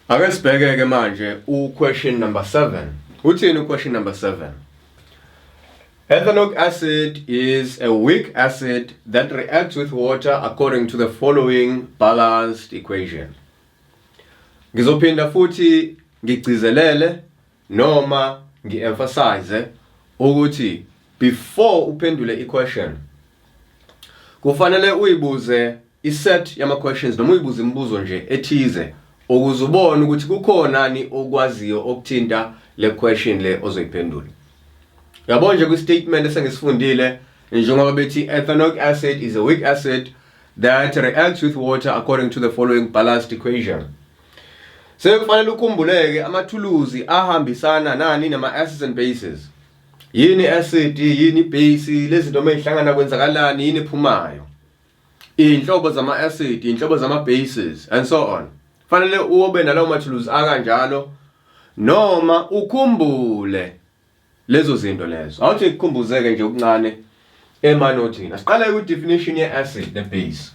Ake sibheke manje question number 7. Uthini question number 7? Ethanoic acid is a weak acid that reacts with water according to the following balanced equation. Ngizophinda futhi ngigcizelele noma ngi-emphasize ukuthi before uphendule i-question kufanele uyibuze iset yama-questions noma uyibuze imibuzo nje ethize ukuze ubone ukuthi kukhonani okwaziyo okuthinta le question le ozoyiphendula. Yabona nje kwi-statement esengisifundile njengoba bethi ethanoic acid is a weak acid that reacts with water according to the following balanced equation. Sekufanele ukhumbuleke amathuluzi ahambisana nani nama-acids and bases. Yini acid, yini base, lezi zinto ezihlangana kwenzakalani, yini ephumayo. Inhlobo zama-acid, inhlobo zama-bases and so on. Fanele ube nalawo mathuluzi akanjalo noma ukhumbule lezo zinto lezo. Awuthi ukukhumbuzeke nje okuncane emanothini. Asiqale ku-definition ye-acid ne-base.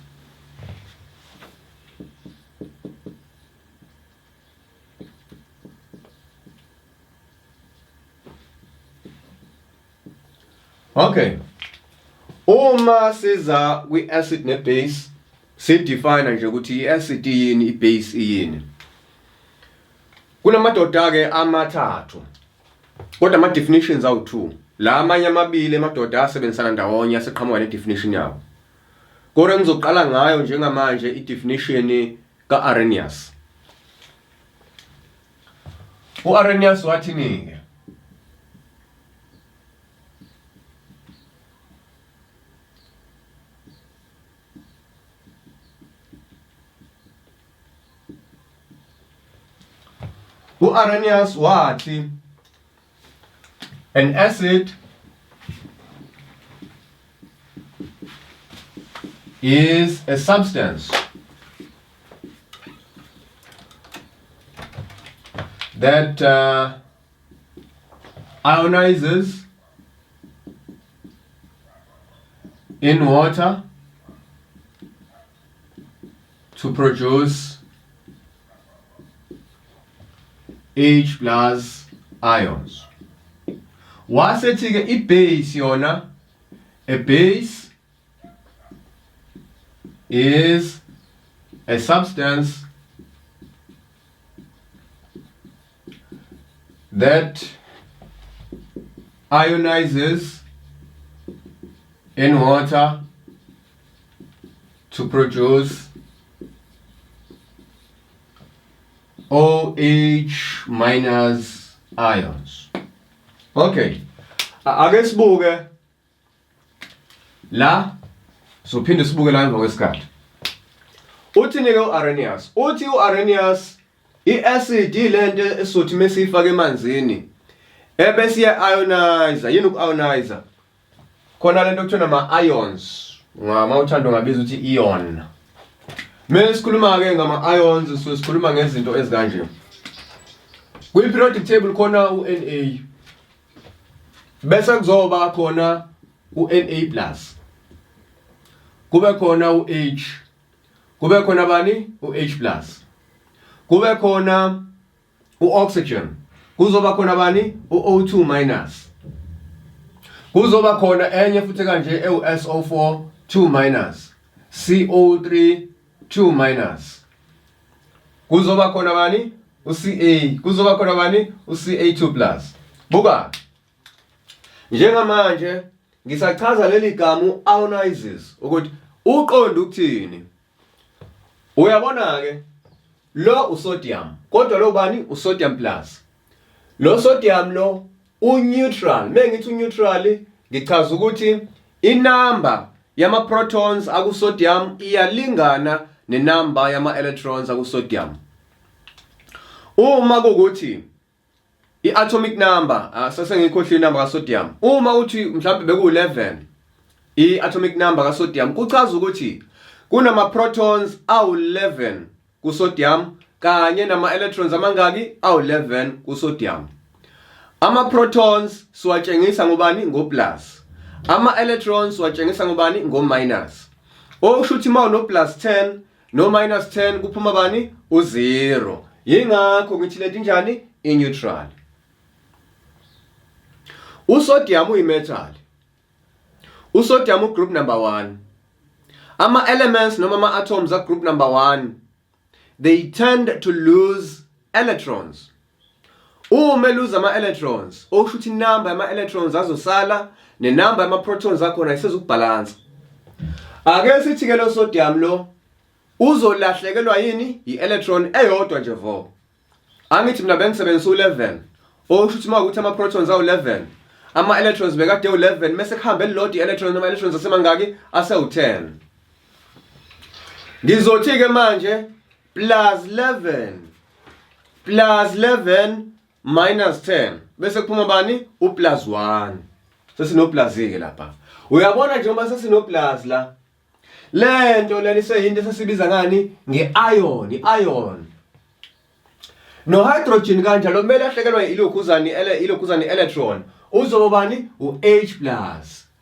Okay. Uma siza kwi-acid ne-base sidefine nje ukuthi i-acid iyini, i-base iyini. Kunamadoda ke amathathu. Kodwa ama definitions awu-2. La amanye amabili amadoda asebenzisana ndawonye aseqhamuka ne-definition yawo. Kodwa ngizoqala ngayo njengamanje i-definition ka-Arrhenius. U-Arrhenius wathini ke? U-Arrhenius wathi an acid is a substance that ionizes in water to produce H plus ions. Wasethi ke i-base yona, a base is a substance that ionizes in water to produce OH minus ions. Okay. Ake sibuke la sophinde sibuke la emva kwesikhathi. Uthini ke u-Arrhenius? Uthi u-Arrhenius i-acid ilento esothi mesifake emanzini ebese ionize. Yini uku-ionize? Khona lento ekuthiwa nama-ions. Ngamathando ngabiza ukuthi ion. Mesikhuluma ke ngama-ions sikhuluma ngezinto ezikanje. Kwi-periodic table khona u-Na. Bese kuzoba khona u-Na+. Kube khona u-H. Kube khona bani? u-H+. Kube khona u-oxygen. Kuzoba khona bani? u-O2-. Kuzoba khona enye futhi kanje ewu-SO4 2-. CO3 2-. Kuzoba khona bani? u-Ca. Kuzoba khona bani? u-Ca2+. Buka. Njengamanje ngisachaza leli gama u-ionizes ukuthi uqonda ukuthini. Uyabona ke lo usodium kodwa lo bani usodium plus. Lo sodium lo u-neutral. Mengithi u-neutral ngichaza ukuthi inamba yama protons akusodium iyalingana nenamba yama electrons akusodium. Uma kukuthi i-atomic number sasengikhohle inamba ka-sodium. Uma uthi mhlawumbe beku-11 i-atomic number ka-sodium kuchaza ukuthi kunama protons awu-11 ku-sodium kanye nama electrons amangaki awu-11 ku-sodium. Ama protons siwatshengisa ngobani? Ngo-plus. Ama electrons siwatshengisa ngobani? Ngo-minus. Okusho ukuthi uma uno plus 10 no minus 10 kuphuma bani? U0. Yingakho ngithi lento injani i-neutral. Usodium uyi-metal. Usodium group number 1. Ama-elements noma ama-atoms are group number 1. They tend to lose electrons. Uma lose ama-electrons, okusho ukuthi inamba yama-electrons azosala nenamba yama-protons akhona isezukubhalansa. Ake sithi ke lo sodium lo uzolahlekelwa yini i-electron eyodwa nje vo. Angithi mina bengisebenzisa u11. Okusho ukuthi makuthi ama-protons awu11, ama-electrons bekade u11 mase kuhambe elilodwa i-electron noma electrons asemangaki ase-10. Ngizothi ke manje plus 11 minus 10 bese kuphuma bani u+plus 1. Sesino plus ke lapha. Uyabona nje uma sesino plus la. Lento leli seyinto sesibiza ngani nge-ion, i-ion. No hydrogen kanjalo kumele ahlekelwe ilokhuzani electron. Uzobani u-H+.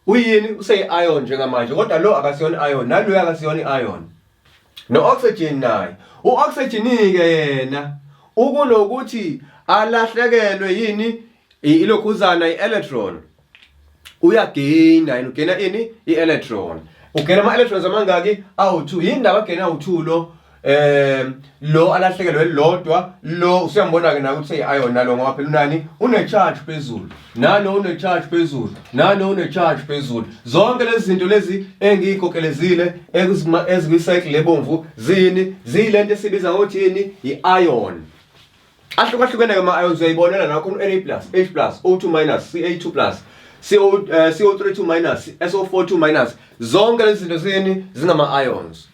Uyini useyi-ion njengamanje kodwa lo akasiyona ion nalo akasiyona ion. No oxygen naye. U-oxygen ke yena ukunokuthi alahlekelwe yini ilokhuzana i-electron. Uyagaina ugena ini i-electron. Ugena ama-electrons amangaki awu2. Yindaba agena awu2 lo alahlekelwe lodwa lo usiyambona ke nakuthi seyi-ion nalo ngoba phela unani une-charge phezulu. Nalo une-charge phezulu. Nalo une-charge phezulu. Zonke lezi zinto lezi engiyikhokelezile ezikwi-cycle lebomvu zilento esibiza ngokuthi yini i-ion. Ahlukahlukene ke ama-ions uyayibonela nakho u-Na+, H+, O2-, Ca2+, CO3-, SO4-, zonke lezi zinto zingama-ions.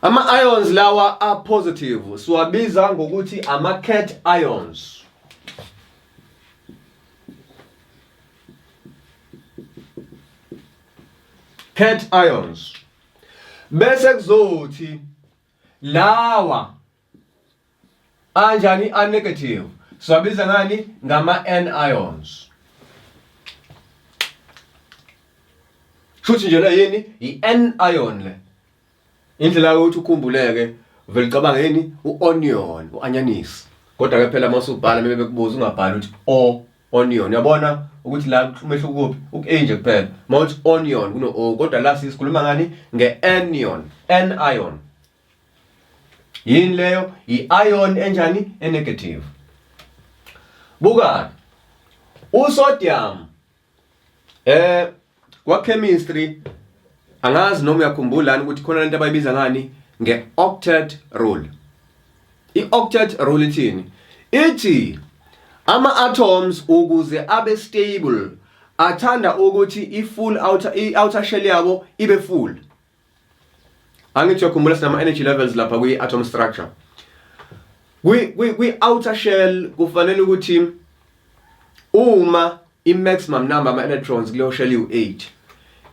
Ama-ions lawa are positive, siwabiza ngokuthi ama-cation ions. Cation ions. Bese kuzothi lawa anjani a-negative, siwabiza ngani ngama-anions. Shuthi nje la yini i-anion le. Indlela yokuthi ukhumbuleke vele cabanga yini u-onion, u-anyanisi. Kodwa ke phela masubhala mebe bekubuza ungabhali ukuthi onion. Uyabona ukuthi la umehluko kuphi? Uku-A nje kuphela. Mawuthi onion kuno-O kodwa la sisikhuluma ngani nge-anion, anion. Yini leyo? I-ion enjani e-negative. Buka usodium kwa chemistry angazi noma uyakhumbula ukuthi khona lento abayibiza ngani nge-octet rule. I-octet rule ithini? Ithi ama-atoms ukuze abe stable athanda ukuthi i-outer shell yabo ibe full. Angithi uyakhumbula sinama energy levels lapha kwi-atom structure. Kwi-outer shell kufanele ukuthi uma i-maximum number ama-electrons kuleyo shell iwu-8,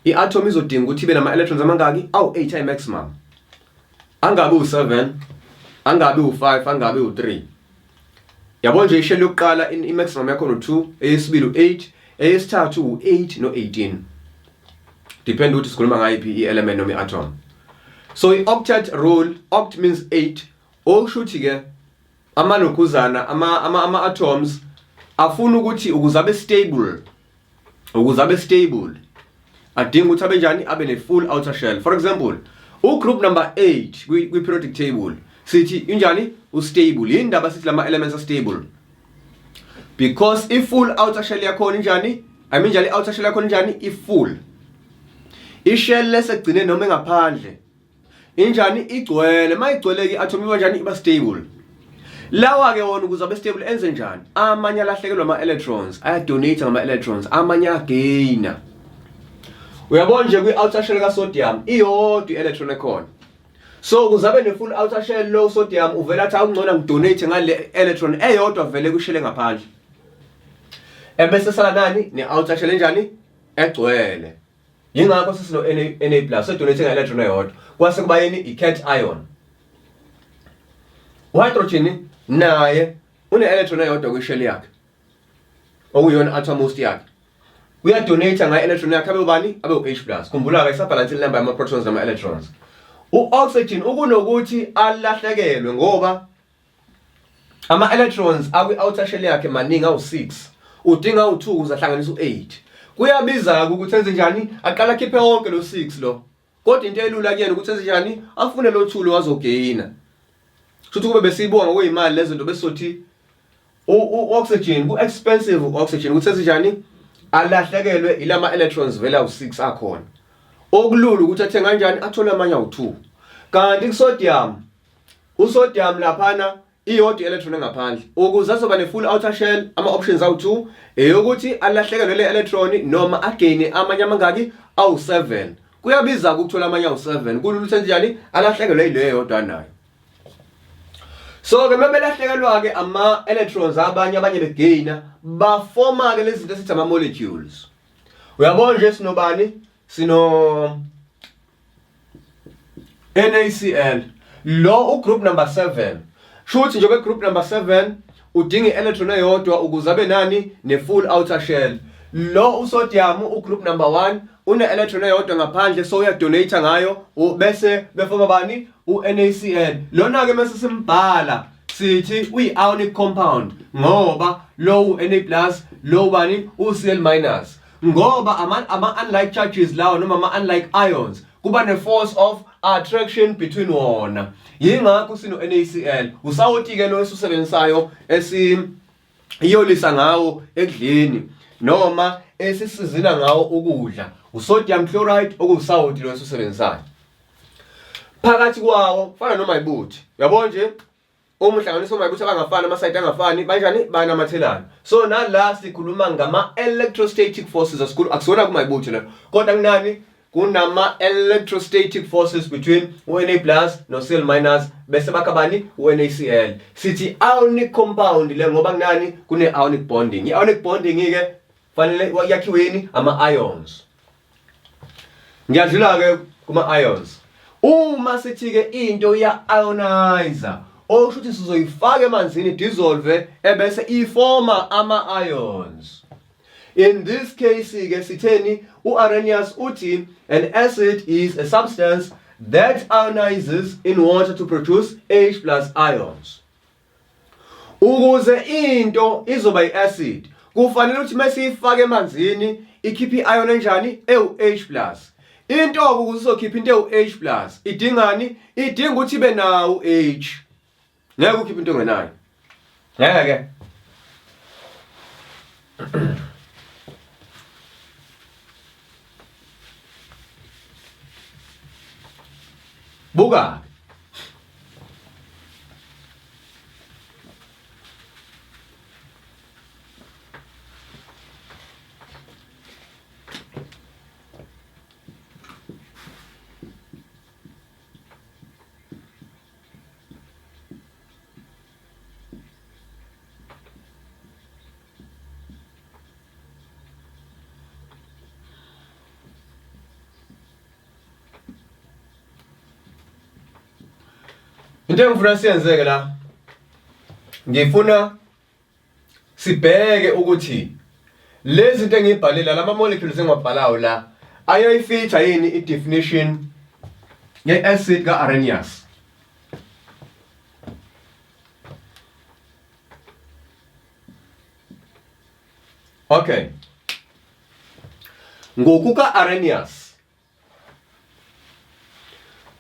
i-atom izodinga ukuthi ibe nama-electrons amangaki awu-8 ayi-maximum. Angabi u-7, angabi u-5, angabi u-3. Yabona nje ishell yokuqala i-maximum yakhona u-2, eyesibili u-8, eyesithathu u-8 no-18. Depend ukuthi sikhuluma ngayiphi i-element noma i-atom. So i-octet rule, oct means 8. Okusho ukuthi ke amalokhuzana ama-atoms afuna ukuthi ukuze abe stable adinga ukuthi abe njani abe ne-full outer shell. For example, group number 8 kwi-periodic table sithi injani u-stable. Yindaba sithi lama elements are stable because i-full outer shell yakhona injani, njalo i-outer shell yakhona injani i-full. I-shell lesegcine noma engaphandle injani igcwele. Mayigcwele i-atom iba njani iba stable. Lawa ke wona ukuze abe stable enze njani? Amanye alahlekelwa ama-electrons, ayadonate ngama-electrons, amanye againa. Uyabona nje kwi-outer shell ka-sodium iyodwa i-electron ekhona. So ukuze abe ne-full outer shell lo sodium uvela athi awungcono ngidonate ngale electron eyodwa vele kwi-shell engaphandle. Ebese sala nani ne-outer shell enjani egcwele. Yingakho sesino Na+, so donate nge-electron eyodwa. Kwase kuba yini i-cation. U-hydrogen naye une-electron eyodwa kwi-shell yakhe okuyona atomhost yakhe. Uyadonate ngayo electron yakhe abe ubani? Abe u-H+. Khumbula ke isabhalansi inamba yama-protons nama-electrons. U-oxygen ukunokuthi alahlekelwe ngoba ama-electrons akwi-outer shell yakhe maningi awu-6 udinga u-2 ukuze ahlanganise u-8. Kuyabiza-ke ukuthi enze njani aqala akhiphe wonke lo 6 lo, kodwa into elula kuyena ukuthi enze njani afune lo 2 lo azogeyina. Futhi kube besiyibonga ngokwezimali lezo zinto besothi u-oxygen ku-expensive u-oxygen ukuthi enze njani alahlekelwe ilama electrons vele awu-6 akhona. Okulula ukuthi athe kanjani athole amanye awu-2. Kanti ku-sodium, u-sodium laphana iyodwa electron engaphandle ukuze azoba ne-full outer shell ama-options awu-2 eyokuthi alahlekelwe le electron noma again amanye amangaki awu-7. Kuyabiza ukuthola amanye awu-7 kulula ukuthi njani alahlekelwe ile yodwa nayo. So ke mebelahlekelwa ke ama-electrons abanye begaina bafoma ke lezi zinto esithi ama-molecules. Uyabona nje sinobani sino NaCl lo ugroup number 7. Shuthi nje group number 7 udinga i-electron eyodwa ukuze abe nani ne-full outer shell. Lo usodium ugroup number 1 une-electron eyodwa ngaphandle so uyadonate ngayo bese befoma bani u-NaCl. Lona ke mase simbhala sithi uyi-ionic compound ngoba lo u-Na+ lo bani u-Cl-, ngoba ama-unlike charges lawo noma ama-unlike ions kuba ne-force of attraction between wona. Yingakho sino NaCl usawuthi ke lo esisebenzisayo esiyolisa ngawo ekudleni noma esisizina ngawo ukudla usodium chloride okusawuthi lo esisebenzisayo. Phakathi kwawo fana noma ibuthi. Uyabona nje uma uhlanganisa omayibuthi abangafani ama-site angafani banjani banamathelana. So nala sikhuluma ngama electrostatic forces akusona kumayibuthi la kodwa kunani kunama-electrostatic forces between u-Na+ no-Cl- bese bakabani u-NaCl. Sithi ionic compound le ngoba kunani kune-ionic bonding. I-ionic bonding ke fanele yakhiweni ama-ions. Ngiyadlula-ke kuma-ions. Uma sithi ke into iya-ionizer okusho ukuthi sizoyifaka emanzini dissolve ebese iforma ama-ions. In this case ke sitheni u-Arrhenius uthi an acid is a substance that ionizes in water to produce H+ ions. Ukuze into izoba i-acid kufanele ukuthi mesiyifaka emanzini ikhiphe i-ion enjani ewu-H+. Into ukuze izokhipha into ewu-H+ idingani idinga ukuthi ibe nawo H. Ngeke ukhiphe into engenayo. Ngeke. Buka. Into engifuna siyenzeke la ngifuna sibheke ukuthi lezi zinto engibhalela lama molecules engibhalayo la ayayifeature yini i-definition ye-acid ka-Arrhenius. Okay, ngokuka-Arrhenius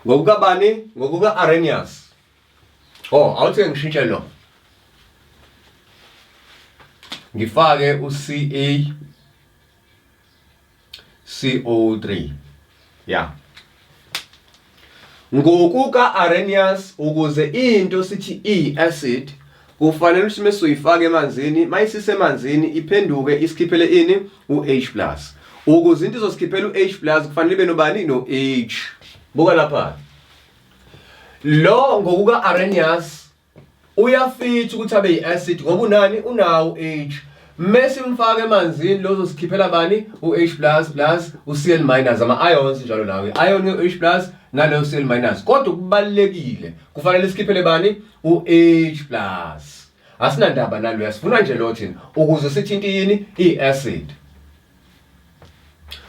ngokukabani ngokuka-Arrhenius. Awuthi ngishintshe lo ngifake u-CaCO3 yeah. Ngokuka-Arrhenius ukuze into sithi i-acid kufanele ukuthi mesoyifaka emanzini mayisise emanzini iphenduke isikhiphele ini u-H+. Ukuze into izosikhiphela u-H+ kufanele ibe nobani no-H. Buka lapha lo ngokuka-Arrhenius uyafitha ukuthi abe yi-acid ngoba unani unawo H. Mase imfaka emanzini lo zosikhiphela bani u-H+ u-Cl- ama-ions njalo lawo i-ion u-H+ nalo Cl-. Kodwa kubalekile kufanele sikhiphele bani u-H+. Asinandaba nalo yasifuna nje lo thina ukuze sithi into yini i-acid.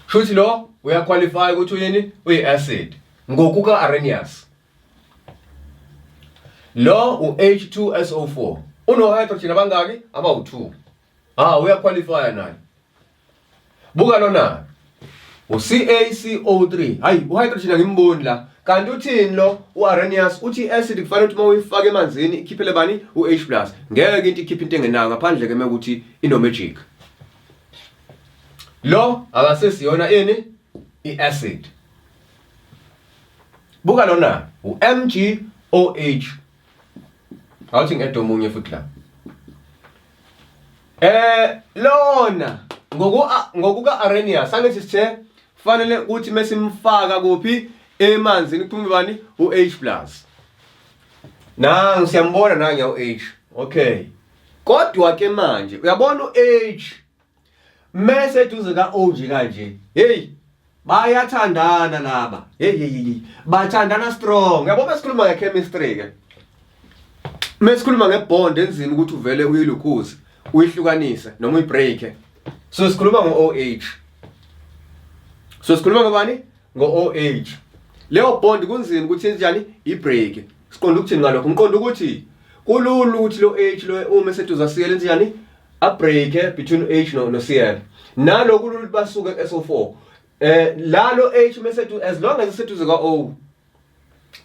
Shuthi lo uyaqualify ukuthi uyini uyi-acid. ngokuka Arrhenius. Lo u-H2SO4 uno hydrogen abangaki abawu2. Uyaqualifya naye. Buka lona uCaCO3. Hayi uhydrogen angimboni la. Kanti uthini lo uArrhenius uthi acid kufanele ukuthi mawuyifaka emanzini ikhiphele bani uH+. Ngeke into ikhiphe into engenayo ngaphandle ke mekuthi inomagic. Lo akasesiyona ini iacid. Buka lona uMgOH. Awuthi ngedomunye futhi la. Lona ngokuka Arrhenius angithi sithe kufanele ukuthi mesimfaka kuphi emanzini kuphume bani uH+. Nangu siyambona nange uH. Okay. Kodwa ke manje uyabona uH mase duze kaO nje kanje. Hey, bayathandana laba. Hey. Bathandana strong. Uyabona sikhuluma ngechemistry ke. Mesikhuluma ngebond enzima ukuthi uvele uyilukhuze, uyihlukanise noma uyibreak. So sikhuluma ngoOH. So sikhuluma ngabani? NgoOH. Leyo bond kunzima ukuthi yenze ibreak. Siqonda ukuthi ngalokho ngiqonda ukuthi kulula ukuthi lo H lo uma seduza Cl enze a-break between H no Cl. Nalokho kulula basuke SO4. La lo H mesedu as long as seduza kaO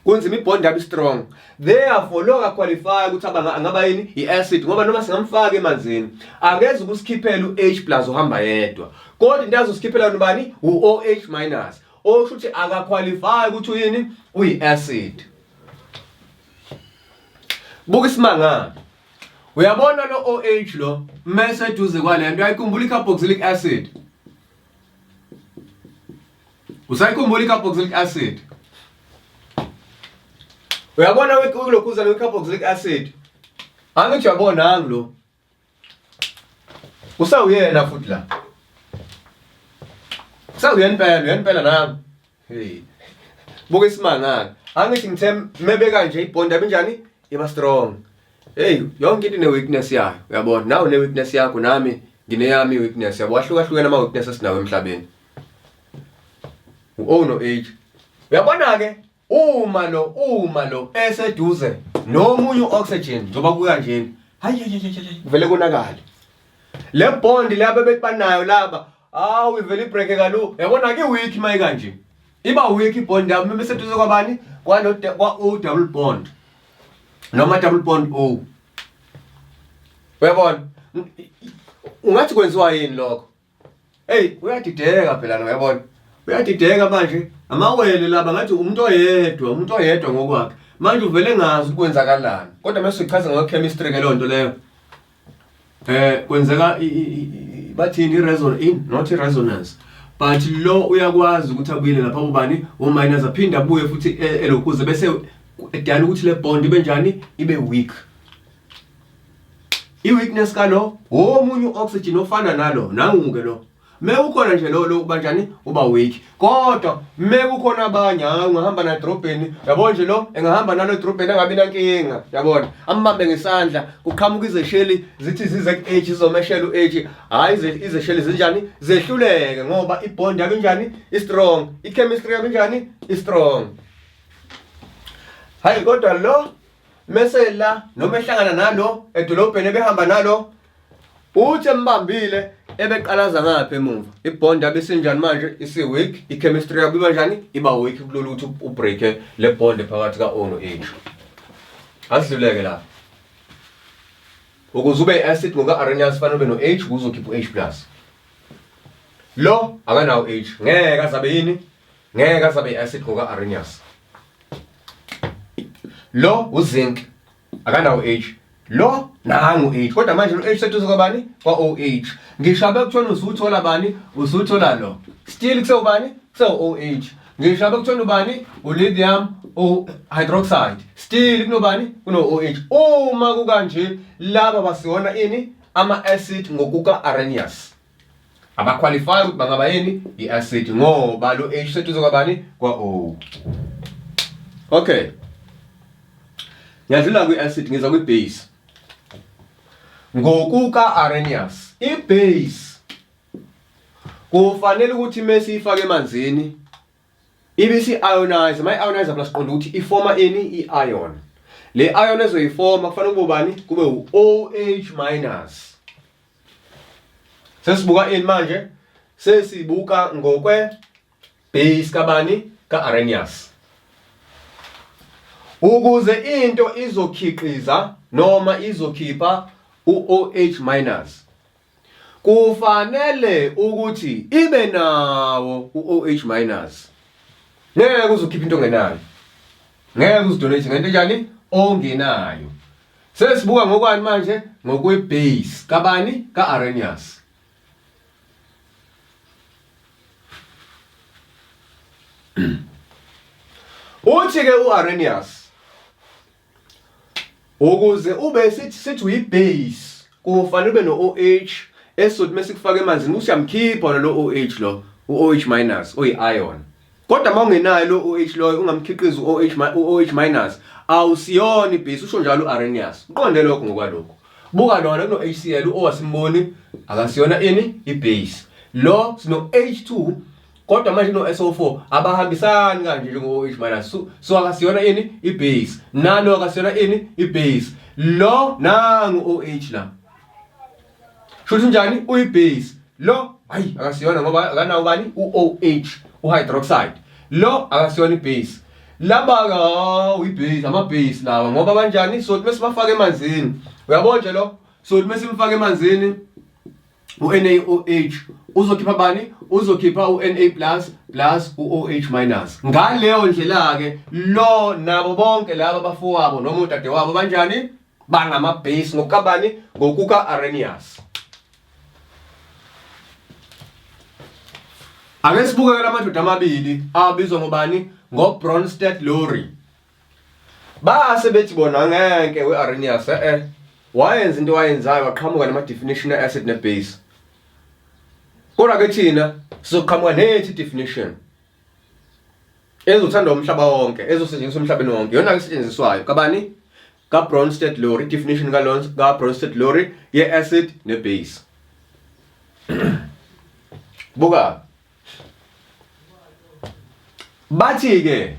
kunzima ibond yabe strong. Therefore lo qualify ukuthi angaba yini iacid ngoba noma singamfaka emanzini angeze ukusikhiphela uH+ uhamba yedwa. Kodwa into azosikiphela nobani uOH-. Osho ukuthi akaqualify ukuthi uyini uyiacid. Buka isimanga. Uyabona lo OH lo mase duze kwalento uyayikhumbula icarboxylic acid. Usayikhumbula icarboxylic acid? Uyabona kulokhuza lecarboxylic acid. Angithi uyabona anglo. Usawuyena futhi la. Uyempela nami. Hey. Buka isimanga. Angithi ngithe mebeka nje ibond abinjani? Iba strong. Hey, yonke into ine weakness yayo. Uyabona, nawe ne weakness yakho nami ngineyami weakness. Yabo wahlukahlukene ama weaknesses sinawo emhlabeni. U-O no H. Uyabona ke uma lo eseduze nomunye uoxygen njoba kuya nje. Hayi vele konakala. Le bond laba betbanayo laba. Ivele ibreak kalu. Yabona ke weak maye kanje. Iba weak ibond yabo meseduze kwabani? Kwa O double bond. Noma double bond O. Uyabona? Ungathi kwenziwa yini lokho? Hey, uyadideka phela uyabona? Uyadideka manje. Amawele laba ngathi umuntu oyedwa ngokwakhe. Manje uvele ngazi ukwenzakalani. Kodwa mase sichaza ngochemistry ke lonto leyo. Kwenzeka bathini not resonance. But lo uyakwazi ukuthi abuyele lapha ubani o-minus aphinda abuye futhi elokuze bese edala ukuthi le bond ibe njani ibe weak. I-weakness kalo omunye oxygen ofana nalo nanguke lo. Mekukhona nje lo banjani uba weak. Kodwa mekukhona abanye ungahamba na drobheni yabona nje lo engahamba nalo drobheni angabi nankinga yabona. Ambambe ngesandla kuqhamuka izesheli zithi zize ku-H izomeshela u-H. Hayi izesheli zinjani zehluleke ngoba ibond yabe njani i-strong. I-chemistry yabe njani i-strong. Hayi kodwa lo mesela noma ehlangana nalo edolobheni ebehamba nalo uthi embambile ebeqalaza ngapha emuva ibond yabe sinjani manje isi-weak. I-chemistry yabo iba njani iba weak kulolu ukuthi ubreak le bond phakathi ka-O no H. Asidluleke la ukuze ube i-acid ngoka-Arrhenius fanele ube no-H ukuze ukhiphe u-H+. Lo akanawo H ngeke azabe yini ngeke azabe i-acid ngoka-Arrhenius. Lo uzinc akanawo H. Lo nangu H kodwa manje lo H seduze kwabani kwa-OH. Ngishabe kuthiwa usuthola bani usuthola lo still kusewubani kusewu-OH. Ngishabe kuthiwa ubani u-lithium hydroxide still kunobani kuno-OH. Uma kukanje laba basiwona ini ama-acid ngokuka-Arrhenius abaqualify ukuthi bangaba yini i-acid ngoba lo H seduze kwabani kwa-O. Okay. Ngiyadlula kwi-acid ngiza kwi-base. Ngokuka-Arrhenius i-base kufanele ukuthi mase ifake emanzini ibisi ionize, ionizer plus siqonda ukuthi iforma ini i-ion. Le ion ezoyiforma kufanele kube ubani? Kube u-OH-. Sesibuka ini manje? Sesibuka ngokwe base kabani? Ka-Arrhenius. Ukuze into izokhiqiza noma izokhipha u-OH-, kufanele ukuthi ibe nawo u-OH-. Ngeke uzokhipha into ongenayo. Ngeke uzidonate ngento njani? Ongenayo. Sesibuka ngokwani manje? Ngokwe base kabani? Ka-Arrhenius. Uthi ke u-Arrhenius ukuze ube sithi uyi-base kufanele ube no-OH esothi mesikufaka emanzini usiyamkhipha lo OH lo u-OH- oyi-ion. Kodwa mawungenayo lo OH lo ungamkhiqizi u-OH-, awusiyona i-base. Usho njalo u-Arrhenius. Uqonde lokho ngokwalokho. Buka lona kuno HCl owasimboni akasiyona ini i-base. Lo sino H2 kodwa manje no SO4 abahambisani kanje njengo-OH-. So akasiyona ini i-base. Nalo akasiyona ini i-base. Lo nangu OH la. Shuthi njani? Uyi-base. Lo hayi akasiyona ngoba akanawo bani? U-OH, u-hydroxide. Lo akasiyona i-base. Laba ka uyi-base, ama-base lawa ngoba kanjani? So mase bafaka emanzini. Uyabona nje lo? So mase simfaka emanzini u-NaOH uzokhipha bani? Uzokhipha u-Na+ plus u-OH-. Ngaleyo ndlela ke lo nabo bonke laba bafowabo noma udade wabo kanjani? Bangama-base ngokukabani? Ngokuka-Arrhenius. Ake sibuke la madoda amabili abizwa ngobani? Ngo-Bronsted-Lowry. Base bethi bona ngeke we-Arrhenius wayenza into wayenzayo waqhamuka nama-definition acid ne-base. Kodwa ke thina sizoqhamuka nethi definition ezothandwa umhlaba wonke, ezosetshenziswa emhlabeni wonke. Yona ke isetshenziswayo kabani? Ka-Bronsted-Lowry, definition ka-Bronsted-Lowry ye-acid ne-base. Buka. Bathi ke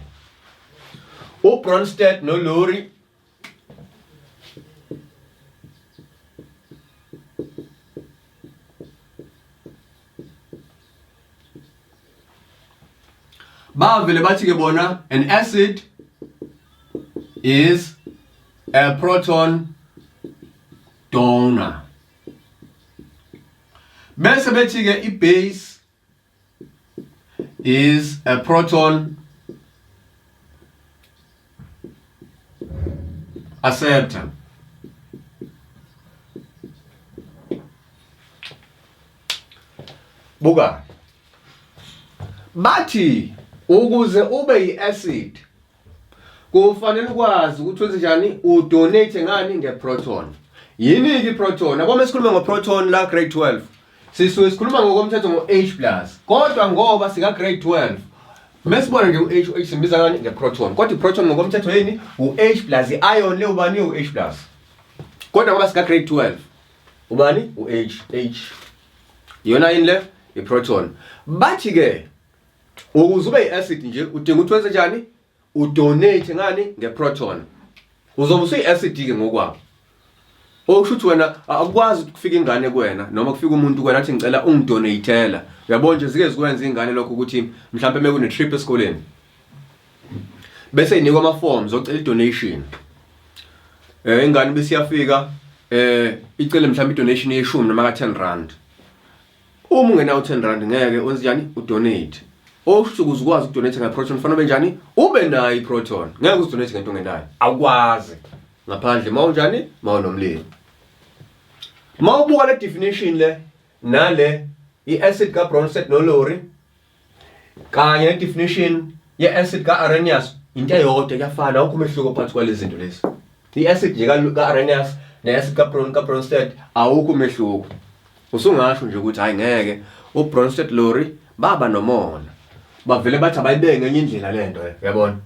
uBronsted no-Lowry bavele bathi ke bona an acid is a proton donor. Bese bethi ke i-base is a proton acceptor. Buka. Bathi ukuze ube yi-acid kufanele ukwazi ukuthi wenze njani? Udonate ngani? Ngeproton. Yini ke iproton? Yabo mesikhuluma ngoproton la grade 12. Sikhuluma ngokomthetho ngo-H+. Kodwa ngoba sika grade 12 mesibona nje u-H simbiza ngani? Ngeproton. Kodwa iproton ngokomthetho yini? U-H+, i-ion le ubani? U-H+. Kodwa ngoba sika grade 12 ubani? U-H. Yona yini le? Iproton. Bathi ke ukuze ube yi-acid nje udinga ukuthi wenze njani? Udonate ngani? Ngeproton. Uzobe usuyi-acid ke ngokwabo. Okusho ukuthi wena akwazi ukufika ingane kuwena noma kufika umuntu kuwena athi ngicela ungidonatela. Uyabona nje zike zikwenza ingane lokho ukuthi mhlawumbe mekune trip esikoleni bese inikwa ama forms ocela donation. Ingane bese iyafika icela mhlawumbe donation ye10 noma ka10 rand. Uma ungenawo 10 rand ngeke wenze njani? Udonate. Okusho ukuthi ukwazi ukudonate ngeproton fanele benjani? Ube nayo iproton. Ngeke uzidonate ngento ongenayo. Awukwazi. Ngaphandle mawunjani? Mawunomlilo. Mawubuka le definition le nale i-acid ka-Bronsted no-Lowry kanye ne definition ye-acid ka-Arrhenius into eyodwa kuyafana, awukho umehluko phakathi kwalezi zinto lezi. I-acid nje ka-Arrhenius ne-acid ka-Bronsted awukho umehluko. Usungasho nje ukuthi hayi ngeke uBronsted-Lowry baba nomona. Bavele bathi abayibeke ngenye indlela lento uyabona.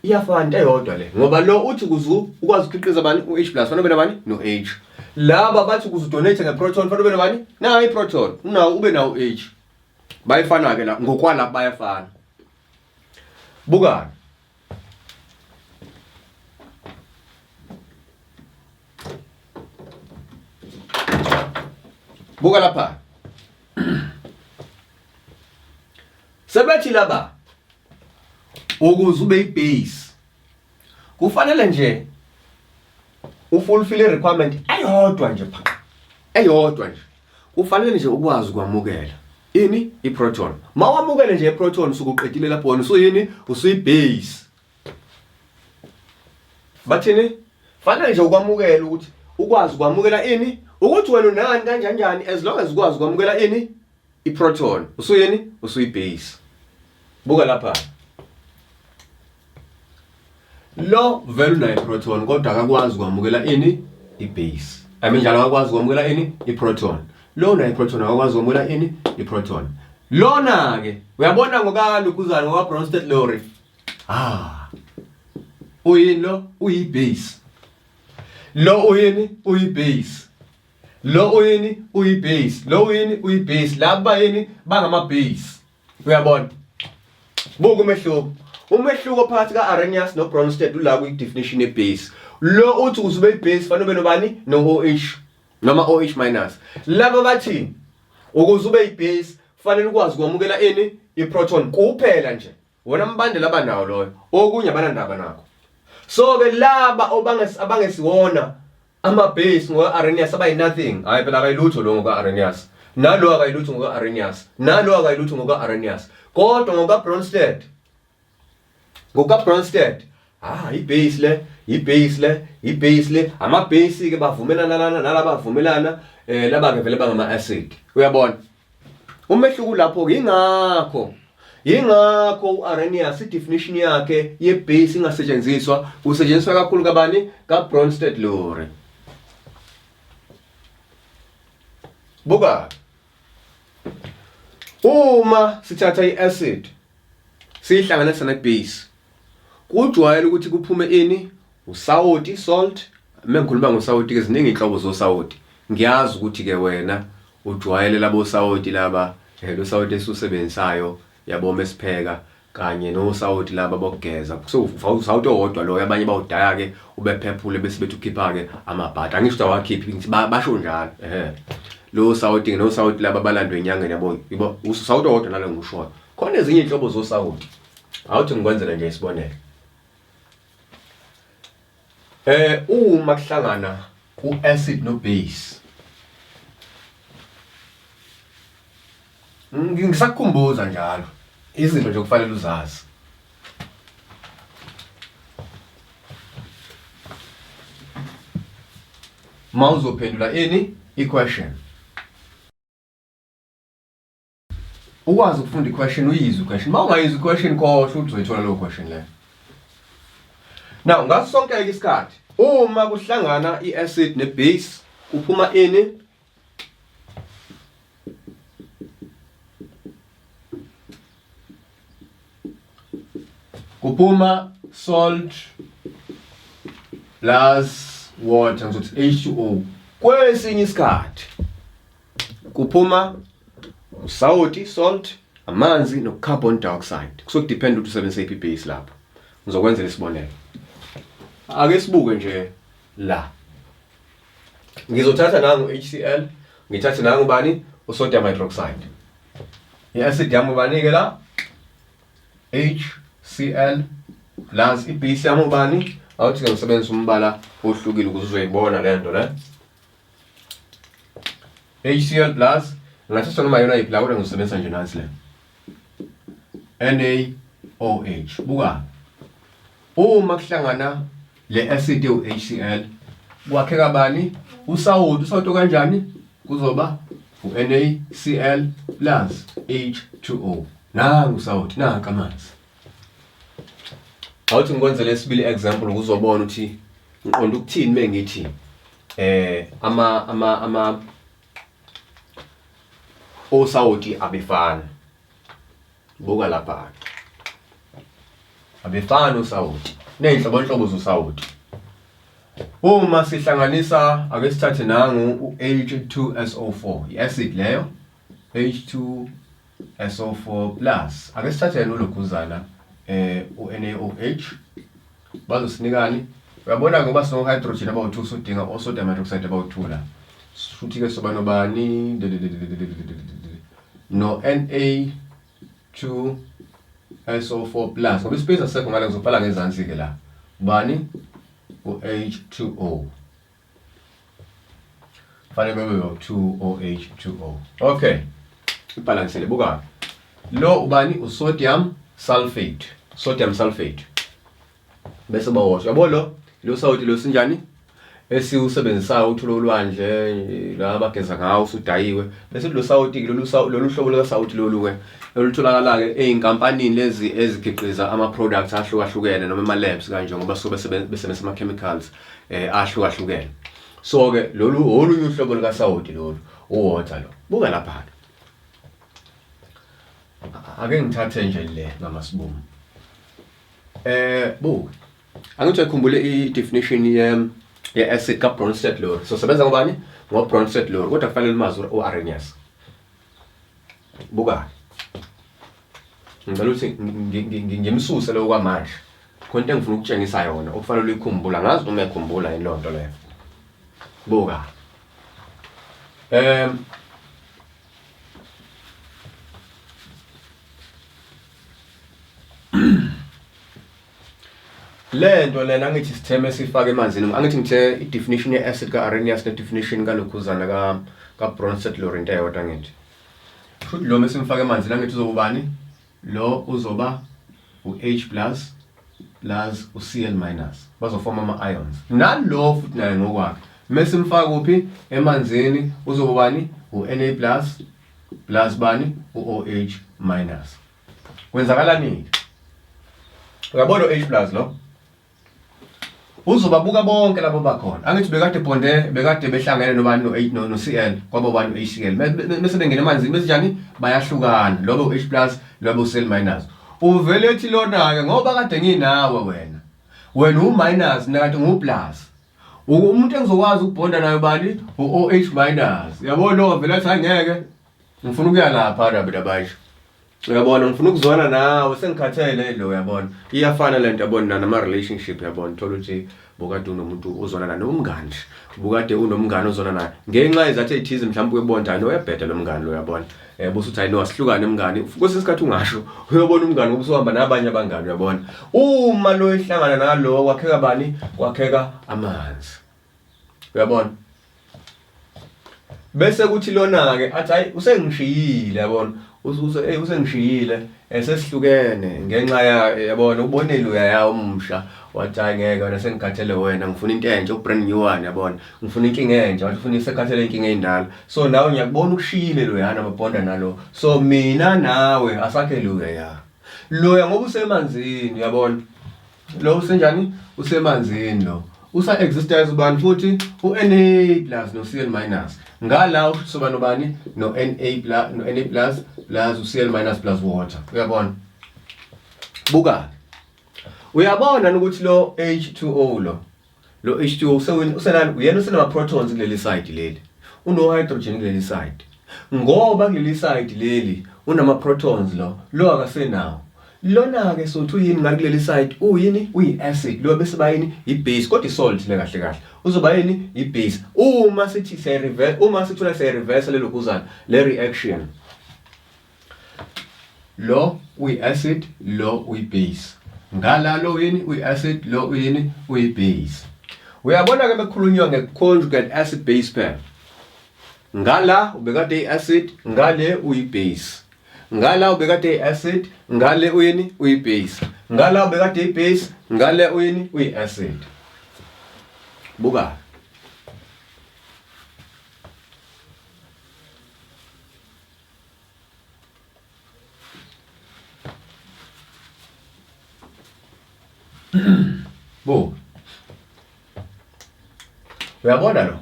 Iyafana into eyodwa le ngoba lo uthi kuzu ukwazi ukukhiqiza bani? U-H+ fanele ube nabani? No-H. Laba bathi kuzu donate ngeproton fanele ube nabani? Nayo iproton. Unawo ube nawo H. bayafana ke la ngokwala bayafana. Buka lapha. Sebethi laba ukuze ube ibase kufanele nje ufulfill requirement eyodwa nje kufanele nje ukwazi ukwamukela ini iproton. Mawamukele nje iproton sukuqedile lapho wona usuyini usuyibase. Bathini fanele nje ukwamukela ukuthi ukwazi ukwamukela ini ukuthi wena unani kanjani as long as ukwazi ukwamukela ini iproton usuyini usuyibase. Buka lapha lo vele na iproton kodwa akakwazi ukwamukela ini ibase. Njalo akakwazi ukwamukela ini iproton. Lo na iproton akakwazi ukwamukela ini iproton. Lona ke uyabona ngokalukuzana ngoka Bronsted Lowry. Uyini lo uyibase. Lo uyini uyibase. Lo uyini uyibase. Lo uyini uyibase. Laba yini bangama base. Uyabona? Buka umehluko phakathi ka Arrhenius no Bronsted ula ku definition ye base. Lo uthi uzube ibase fanele ube nobani no OH noma OH minus. Laba bathi ukuze ube ibase fanele ukwazi ukwamukela ini iproton kuphela nje. Wona mbandela abanawo loyo. Okunye abanandaba nakho. So ke laba abangesiwona ama base ngoka Arrhenius abayi nothing. Hayi phela akayilutho lo ngoka Arrhenius. Nalo akayilutho ngoka Arrhenius. Nalo akayilutho ngoka Arrhenius. Kodwa ngoka Bronsted ibase le ama base ke bavumelana nalaba bavumelana laba ke vele bangama acid. Uyabona umehluko lapho yingakho uArrhenius definition yakhe ye base ingasetshenziswa usetshenziswa kakhulu kabani ka Bronsted Lowry. Buka uma sithatha iacid sihlanganisa nebase kujwayele ukuthi kuphume ini usawoti salt. Mengikhuluma ngosawoti ke ziningi inhlobo zosawoti. Ngiyazi ukuthi ke wena ujwayele labo sawoti laba lo sawoti esusebenzayo yabo mesipheka kanye no sawoti laba bokugeza. So usawoti owodwa lo abanye bawudaya ke ube phephule bese bethu khipha ke amabhata. Angisho wakhiphi ngithi basho njalo lo sawoti no sawoti laba balandwe enyangeni yabo usawoti owodwa nalo ngusho. Khona ezinye inhlobo zosawoti. Awuthi ngikwenzela nje isibonelo. Uma kuhlangana uacid no base. Ngisakukhumbuza njalo izinto nje kufanele uzazi. Mawuzophendula ini equation. Ukwazi ukufunda iquestion uyizwe iquestion. Mawungayizwa iquestion khohle uzoyithola lo question le. Now ngaso sonke isikhathi uma kuhlangana iacid nebase kuphuma ini kuphuma salt plus water ngizothi H2O. Kwesinye isikhathi kuphuma usawoti salt amanzi no carbon dioxide. Kusokudepend ukuthi usebenzise iphi base lapho. Ngizokwenzela isibonelo. Ake sibuke nje la. Ngizothatha nangu HCl, ngithathe nangu bani usodium hydroxide. Iacid yami bani ke la HCl plus ibase yami bani awuthi ngisebenzisa umbala ohlukile ukuze uzoyibona lento le. HCl plus ngathatha noma yona iphi la kodwa ngisebenzisa nje nansi le. NaOH. Buka. Uma kuhlangana le acid yo HCl kwakheka bani usawoti kanjani kuzoba uNaCl plus H2O. Nangu usawoti nanka amanzi. Awuthi ngikwenzele isibili example ukuzobona ukuthi ngiqonda ukuthini mengithi ama osawoti abefana. Buka lapha. Abefana osawoti. Nezinhlobo zosawoti. Uma sihlanganisa ake sithathe nangu u H2SO4, iacid leyo H2 SO4 plus. Ake sithathe lokhuzana uNaOH bazosinikani. Uyabona ngoba sino hydrogen abawu2 sodinga sodium hydroxide abawu2 la. Futhi ke soba nobani no Na2 SO4 plus. Ngoba ispace asekho ngale ngizobhala ngezansi ke la. Bani uH2O. Fanele bebe 2OH2O. Okay. Ibalansele buka. Lo ubani usodium sulfate. Sodium sulfate. Bese bawasha. Yabo lo sawuthi lo sinjani? Esiusebenzisayo uthola olwandle la bageza ngawo usudayiwe. Bese lo sawuthi lolu hlobo lika sawuthi lolu ke olutholakala ke einkampanini lezi ezikhiqiza ama products ahlukahlukene noma ama labs kanje ngoba sobe besebenzisa ama chemicals ahlukahlukene. So ke lolu olunye uhlobo lika sawuthi lolu uwater lo. Buka lapha. Ake ngithathe nje le ngamasibomu. Buka. Angithi ukhumbule i-definition ye acid ka Bronsted law. So sebenza ngobani? Ngo Bronsted law. Kodwa kufanele umazi uArrhenius. Buka. Ngicela ukuthi ngimsuse lo kwamanje. Konke engifuna ukutshengisa yona okufanele uyikhumbula. Ngazi uma ekhumbula yini lonto leyo. Buka. Lento lena ngithi sitheme sifake emanzini. Angithi ngithe i-definition ye-acid ka-Arrhenius ne-definition kalokhuzana ka Bronsted law into eyodwa ngithi. Futhi lo mesimfake emanzini angithi uzobani? Lo uzoba u-H plus u-Cl minus. Bazofoma ama-ions. Nalo futhi naye ngokwakhe. Mesimfaka kuphi? Emanzini uzobani? U-Na plus bani? U-OH minus. Kwenzakalani? Uyabona u-H plus lo? Uzobabuka bonke labo bakhona. Angithi bekade behlangene nobani no8 no Cl kwabo bani uHCl. Bese bengena emanzini bese njani bayahlukana. Lobo uH plus lobo uCl minus. Uvele ethi lona ke ngoba kade nginawe wena. Wena u-minus nakade ngu-plus. Umuntu engizokwazi ukubonda nayo bani u-OH minus. Yabona lo vele athi angeke. Ngifuna ukuya lapha abasha. Uyabona ngifuna ukuzwana nawe sengikhathele lo uyabona iyafana lento yabona nama relationship yabona thola ukuthi bokade unomuntu ozwana naye nomngane bokade unomngane ozwana naye ngenxa ezathi ethize mhlawumbe uyebonda no uyabheda lo mngane lo uyabona bese uthi ayino asihlukane umngane kuse isikhathi ungasho uyabona umngane ngoba uhamba nabanye abangane uyabona uma lo ehlangana nalo kwakheka bani kwakheka amanzi uyabona bese kuthi lona ke athi hayi usengishiyile yabona usengishiyile sesihlukene ngenxa yabona ubonile uyayawo umsha wathi ngeke wena sengikhathele wena ngifuna into entsha ubrand new one yabona ngifuna inkinga entsha wathi ufuna isekhathele inkinga endala so nawe ngiyakubona ukushiyile lo yana mabonda nalo so mina nawe asakhe loya ngoba usemanzini yabona lo usenjani usemanzini lo usa existence ubani futhi uNa plus no Cl minus ngala usoba nobani no Na plus uCl minus plus water uyabona buka uyabona ukuthi lo H2O lo H2O usenani uyena usenama protons kuleli side leli uno hydrogen kuleli side ngoba kuleli side leli unama protons lo akasenawo lona ke sothi uyini ngakuleli side uyini uyi-acid lo bese bayini i-base kodwa i-salt le kahle uzoba yini i-base uma sithi reverse uma sithula reverse lelo kuzana le reaction lo uyi-acid lo uyi-base ngala lo yini uyi-acid lo uyini uyi-base uyabona ke bekhulunywa nge-conjugate acid base pair ngala ubekade i-acid ngale uyi-base ngala ubekade i-acid ngale uyini uyi-base ngala ubekade i-base ngale uyini uyi-acid buka bo uyabona lo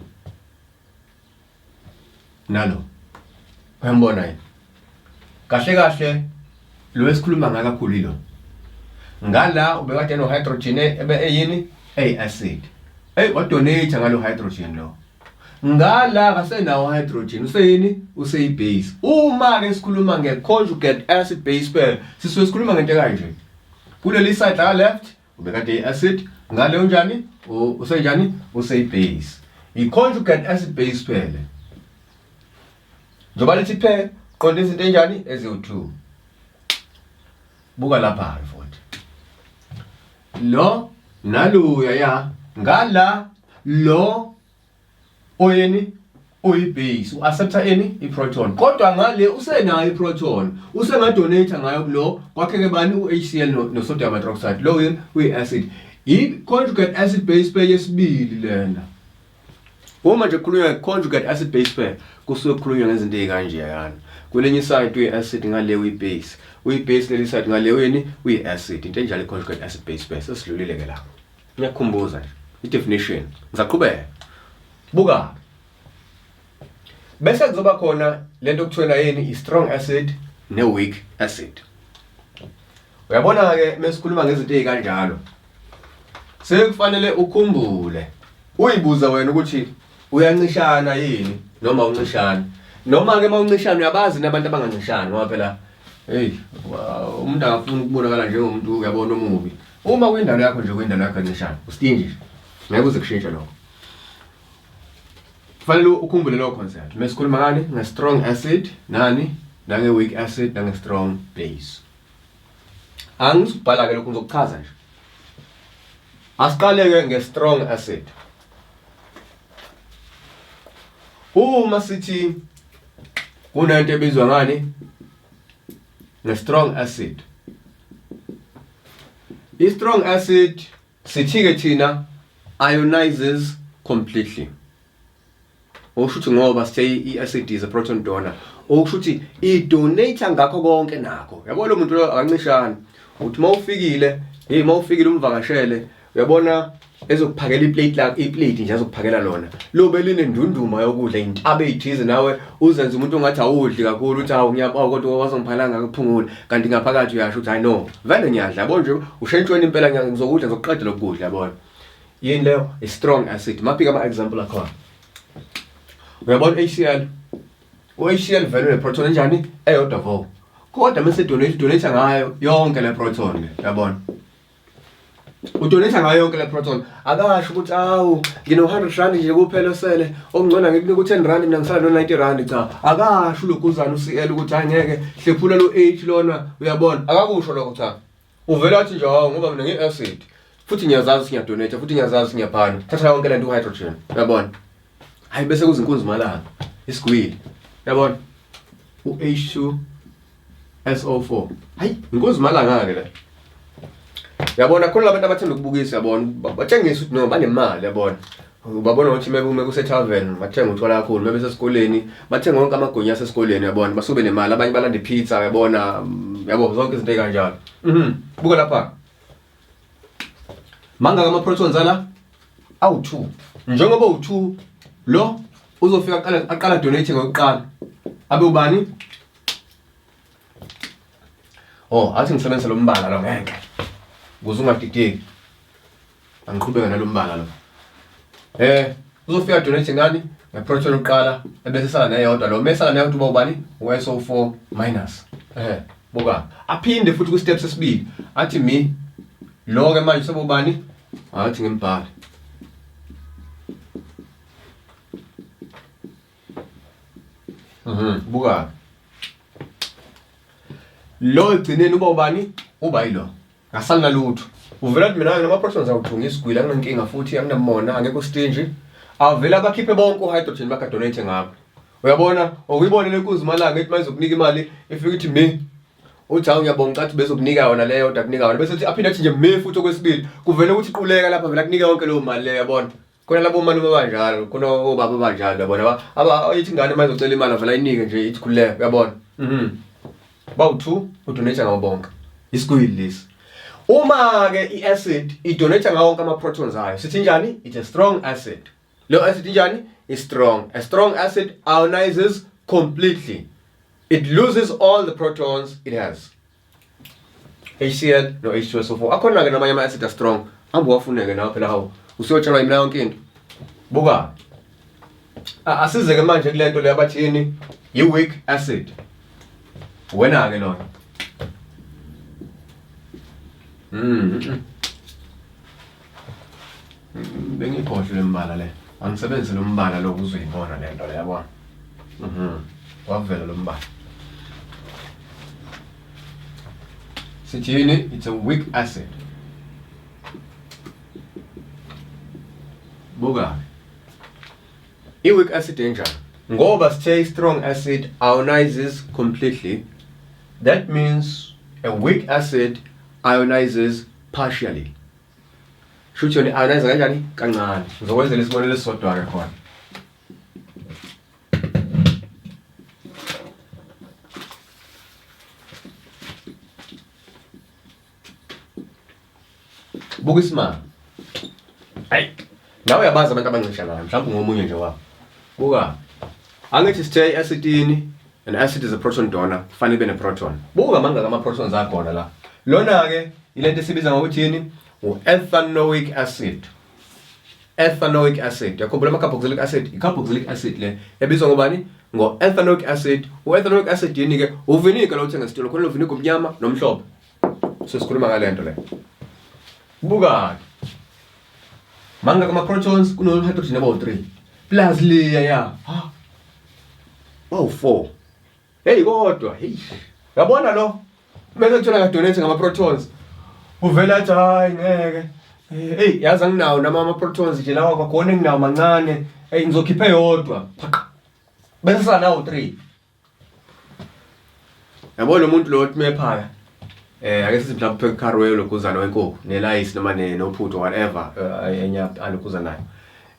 nalo uyambona yini kahle lo esikhuluma ngaka kakhulu lo ngala ubekade no hydrogen ebe eyini acid wadonate ngalo hydrogen lo ngala kasenawo hydrogen useyini useyibase. Uma ke sikhuluma nge-conjugate acid base pair sisuke sikhuluma ngento kanje. Kuleli side la left ubekade i-acid ngale unjani usenjani useyibase. I-conjugate acid base pair le njoba lithi pair qonda izinto enjani eziwu-2. Buka lapha futhi lo naluya ya ngala lo oyeni uyibase uaccepta ini iproton kodwa ngale usenayo iproton usengadonate ngayo kulo kwakheke bani uHCl no sodium hydroxide lo yini uyiacid i-conjugate acid base pair yesibili lena. Uma nje kukhulunywa nge-conjugate acid base pair kusuke kukhulunywa ngezinto ezikanje yana kwelinye side uyi-acid ngale uyibase uyibase leli side ngale uyini uyi-acid into enjalo i-conjugate acid base pair sesidlulile ke la ngiyakhumbuza nje i-definition ngizaqhubeka. Buka bese kuzoba khona lento okuthiwa yini i-strong acid ne-weak acid. Uyabona ke mesikhuluma ngezinto ezikanjalo sekufanele ukhumbule uyibuza wena ukuthi uyancishana yini noma uncishana noma ke mawuncishana uyabazi nabantu abangancishana ngoba phela umuntu angafuna ukubonakala njengomuntu uyabona omubi. Uma kwindalo yakho nje kwindalo yakho ancishana ustinje ngeke uze kushintshe lokho. Kufanele ukhumbule lo concept mesikhuluma ngani nge-strong acid nani nange-weak acid nange-strong base. Angizubhala ke lokhu ngizokuchaza nje. Asiqale ke nge-strong acid. Uma sithi kunento ebizwa ngani nge-strong acid. I-strong acid sithi ke thina ionizes completely. Okushuthi ngoba sithe i-acid is a proton donor. Okushuthi i-donate ngakho konke nakho. Yabona lo muntu lo akancishana. Uthi mawufikile, mawufikile umvakashele, uyabona ezokuphakela iplate nje azokuphakela lona. Lo beline ndunduma yokudla intaba ezithize nawe uzenze umuntu ongathi awudli kakhulu uthi hawu ngiyapha kodwa wazongiphalanga ukuphungula kanti ngaphakathi uyasho uthi hayi no vele ngiyadla yabo nje ushentshweni impela ngizokudla ngizoqeda lokudla yabona. Yini leyo i-strong acid. Maphika ama-example akhona. Uyabona HCl u-HCl vele ne-proton enjani eyodwa vo kodwa mase donate ngayo yonke le proton le yabona. Udonate ngayo yonke le proton akasho ukuthi awu ngino 100 rand nje kuphela sele okungcona ngikunika u10 rand mina ngisala no 90 rand cha akasho lokuzana uCl ukuthi angeke hlephula lo H lona uyabona akakusho lokho cha uvela athi nje hawo ngoba mina ngi-acid futhi ngiyazazi ngiyadonate futhi ngiyazazi ngiyaphana thatha yonke lento u-hydrogen uyabona. Hayi bese kuzinkunzi malanga isigwili yabona u H2SO4 hayi inkunzi malanga ke la yabona khona labantu abathanda ukubukisa yabona batshengisa ukuthi no banemali yabona ubabona ukuthi mebe kuse-tavern bathenga utshwala kakhulu mebe sesikoleni bathenga wonke amagonya asesikoleni yabona basube nemali abanye balanda ipizza yabona yabo zonke izinto ezikanjalo. Buka lapha manga ama-protons ala awu-2 njengoba u2 lo uzofika aqala donate ngokuqala abe ubani athi ngisebenzisa lo mbala lo ngeke ukuze ungadideki angiqhubeka nalo mbala lo uzofika donate ngani ngeproton oqala ebese sala neyodwa lo mesala neyodwa uba ubani uSO4 minus buka aphinde futhi ku step sesibili athi mi lo ke manje sobo ubani athi ngimbhala buka lo egcineni uba ubani uba yilo ngasana lutho uvela mina nama-protons awuthunga isigwili anginankinga futhi anginamona angekho stingy avela bakhiphe bonke u-hydrogen bakadonate ngapho uyabona okuyibona lenkunzi malanga ethi mayizokunika imali ifika ithi mi uthi hawu ngiyabonga cathi bezokunika yona leyo kunika yona bese uthi aphinde athi nje mi futhi okwesibili kuvele ukuthi quleka lapha vela kunika yonke leyo mali leyo yabona. Khona labo malume abanjalo khona obaba abanjalo yabona ayithi ingane mayizocela imali vela inike nje ithi khuleka uyabona. Bawu2 udonate ngabo bonke isigwili lesi. Uma ke i-acid idonate ngawo wonke ama-protons ayo sithi njani it's a strong acid. Lo acid njani is strong. A strong acid ionizes completely. It loses all the protons it has. HCl no H2SO4 akhona ke namanye ama-acid are strong ambe wafuneke nawo phela hawo usiyotshelwa yimina yonke into buka Asize ke manje kulento le abathi yini i-weak acid. Wena ke lona. Bengikhohle lembala le. Angisebenzise lo mbala lo uzuyibona lento le yabona. Wavela lo mbala. Sithi yini? It's a weak acid. Buka. I-weak acid enjani? Ngoba sithe strong acid ionizes completely. That means a weak acid ionizes partially. Shuthi yona ionize kanjani? Kancane. Ngizokwenzela isibonelo esisodwa ke khona. Buka isimanga. Hayi. Nawe uyabazi abantu abancisha nayo. Mhlawumbe ngomunye nje wabo. Buka. Angithi sithe acidini, an acid is a proton donor, kufanele ibe ne-proton. Buka mangaka ama-protons akhona la. Lona ke ilento esibiza ngokuthi yini? U-ethanoic acid. Ethanoic acid. Yakhumbula ama-carboxylic acid. I-carboxylic acid le yabizwa ngobani? Ngo-ethanoic acid. U-ethanoic acid yini ke? Uvinika lo uthenga esitolo. Khona uvinika omnyama nomhlophe. So sikhuluma ngale nto le. Buka. Mangaka ama-protons kuno-hydrogen about-3. Plus leya ya. Oh 4. Hey kodwa, hey. Yabona lo? Mase kuthola ka donate ngama-protons. Uvela athi hayi ngeke. Hey, yazi anginawo nama ama-protons nje lawa kwakhona enginawo mancane. Hey ngizokhipha eyodwa. Bese sanawo 3. Yabona umuntu lo uthi mephaka. Ake sithi mhlawumbe pheka carway lokuzana wenkukhu, nelayisi noma nophutho whatever enyapha alokuza nayo.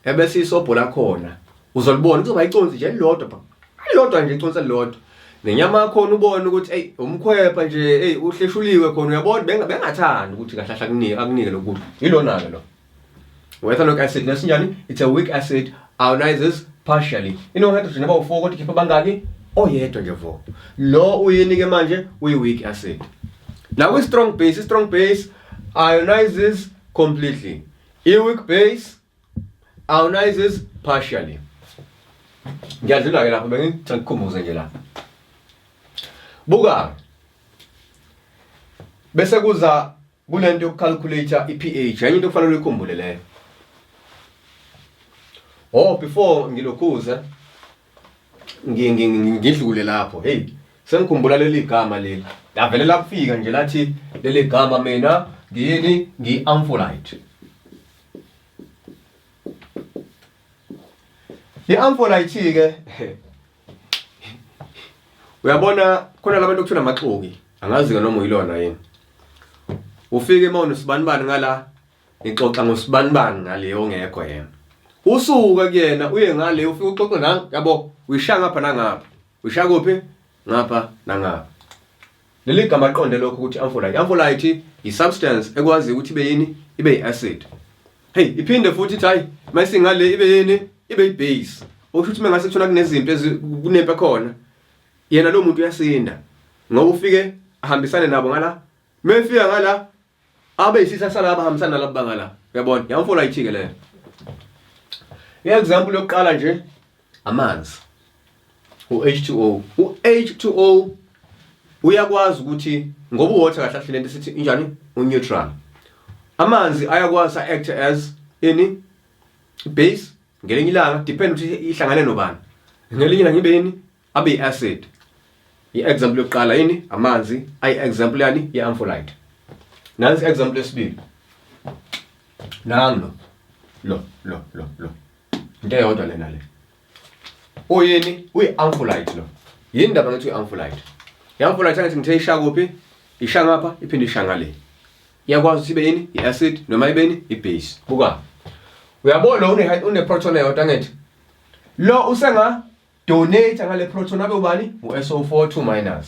Ebese isobho la khona. Uzolibona kuzoba iconsi nje elilodwa pha. Elilodwa nje iconsi elilodwa. Nenyama yakhona ubone ukuthi hey umkhwepha nje hey uhleshuliwe khona uyabona bengathanda ukuthi kahlahla akunike lokudla. Yilona ke lo. Ethanoic acid nesinjani? It's a weak acid ionizes partially. Hydrogen about 4 kodwa ikhipha bangaki? Oyedwa nje vo. Lo uyini ke manje uyi-weak acid. Now with strong base ionizes completely. I-weak base ionizes partially. Ngiyadlula ke lapho bengikhumbuze nje lapha. Buka. Bese kuza kulento yokucalculate i-pH. Enye into kufanele uyikhumbule leyo. Before ngilokhuza ngidlule lapho. Hey, sengikhumbula leli gama leli. Lavele lapfika nje lathi leli gama mina ngiyini ngi-Ampholyte. I-Ampholyte ke uyabona khona labantu okuthula amaxoki angazi ke noma uyilona yini. Ufike emawona sibanibani ngala ixoxa ngosibanibani ngale ongekho yena. Usuka kuyena uye ngale ufike uxoxa nanga yabo uyishaya ngapha nangapha. Uyishaya kuphi? Ngapha nangapha. Leli gama aqonde lokho ukuthi Ampholyte. Ampholyte i-substance ekwazi ukuthi ibe yini? Ibe yi-acid. Hey, iphinde futhi ithi hayi mase ngale ibe yini? Ibe yi-base. Okusho ukuthi mengase kuthona kunezinto kunempe khona. Yena lo muntu uyasinda. Ngoba ufike ahambisane nabo ngala. Mefika ngala abe isisa salaba ahambisana nalabo bangala. Uyabona? I-Ampholyte ke le. I-example yokuqala nje amanzi. U-H2O. U-H2O uyakwazi ukuthi ngoba uwater kahle lento sithi injani u-neutral. Amanzi ayakwazi act as any base ngelinye ilanga depend ukuthi ihlangane nobani. Ngelinye ilanga ibe yini abe acid. I-example yokuqala yini amanzi, example yani i-Ampholyte. Nansi example yesibili. Nango lo. Into eyodwa lena le. Uyini uyi-Ampholyte lo. Yini ndaba ngathi uyi-Ampholyte? I-Ampholyte angithi ngithe isha kuphi? Isha ngapha iphinde isha ngale. Iyakwazi ukuthi ibe yini? I-acid noma ibe yini? I-base. Buka. Uyabona une proton eyodwa ngithi. Lo usenga donate ngale proton abe ubani? U-SO4 2-.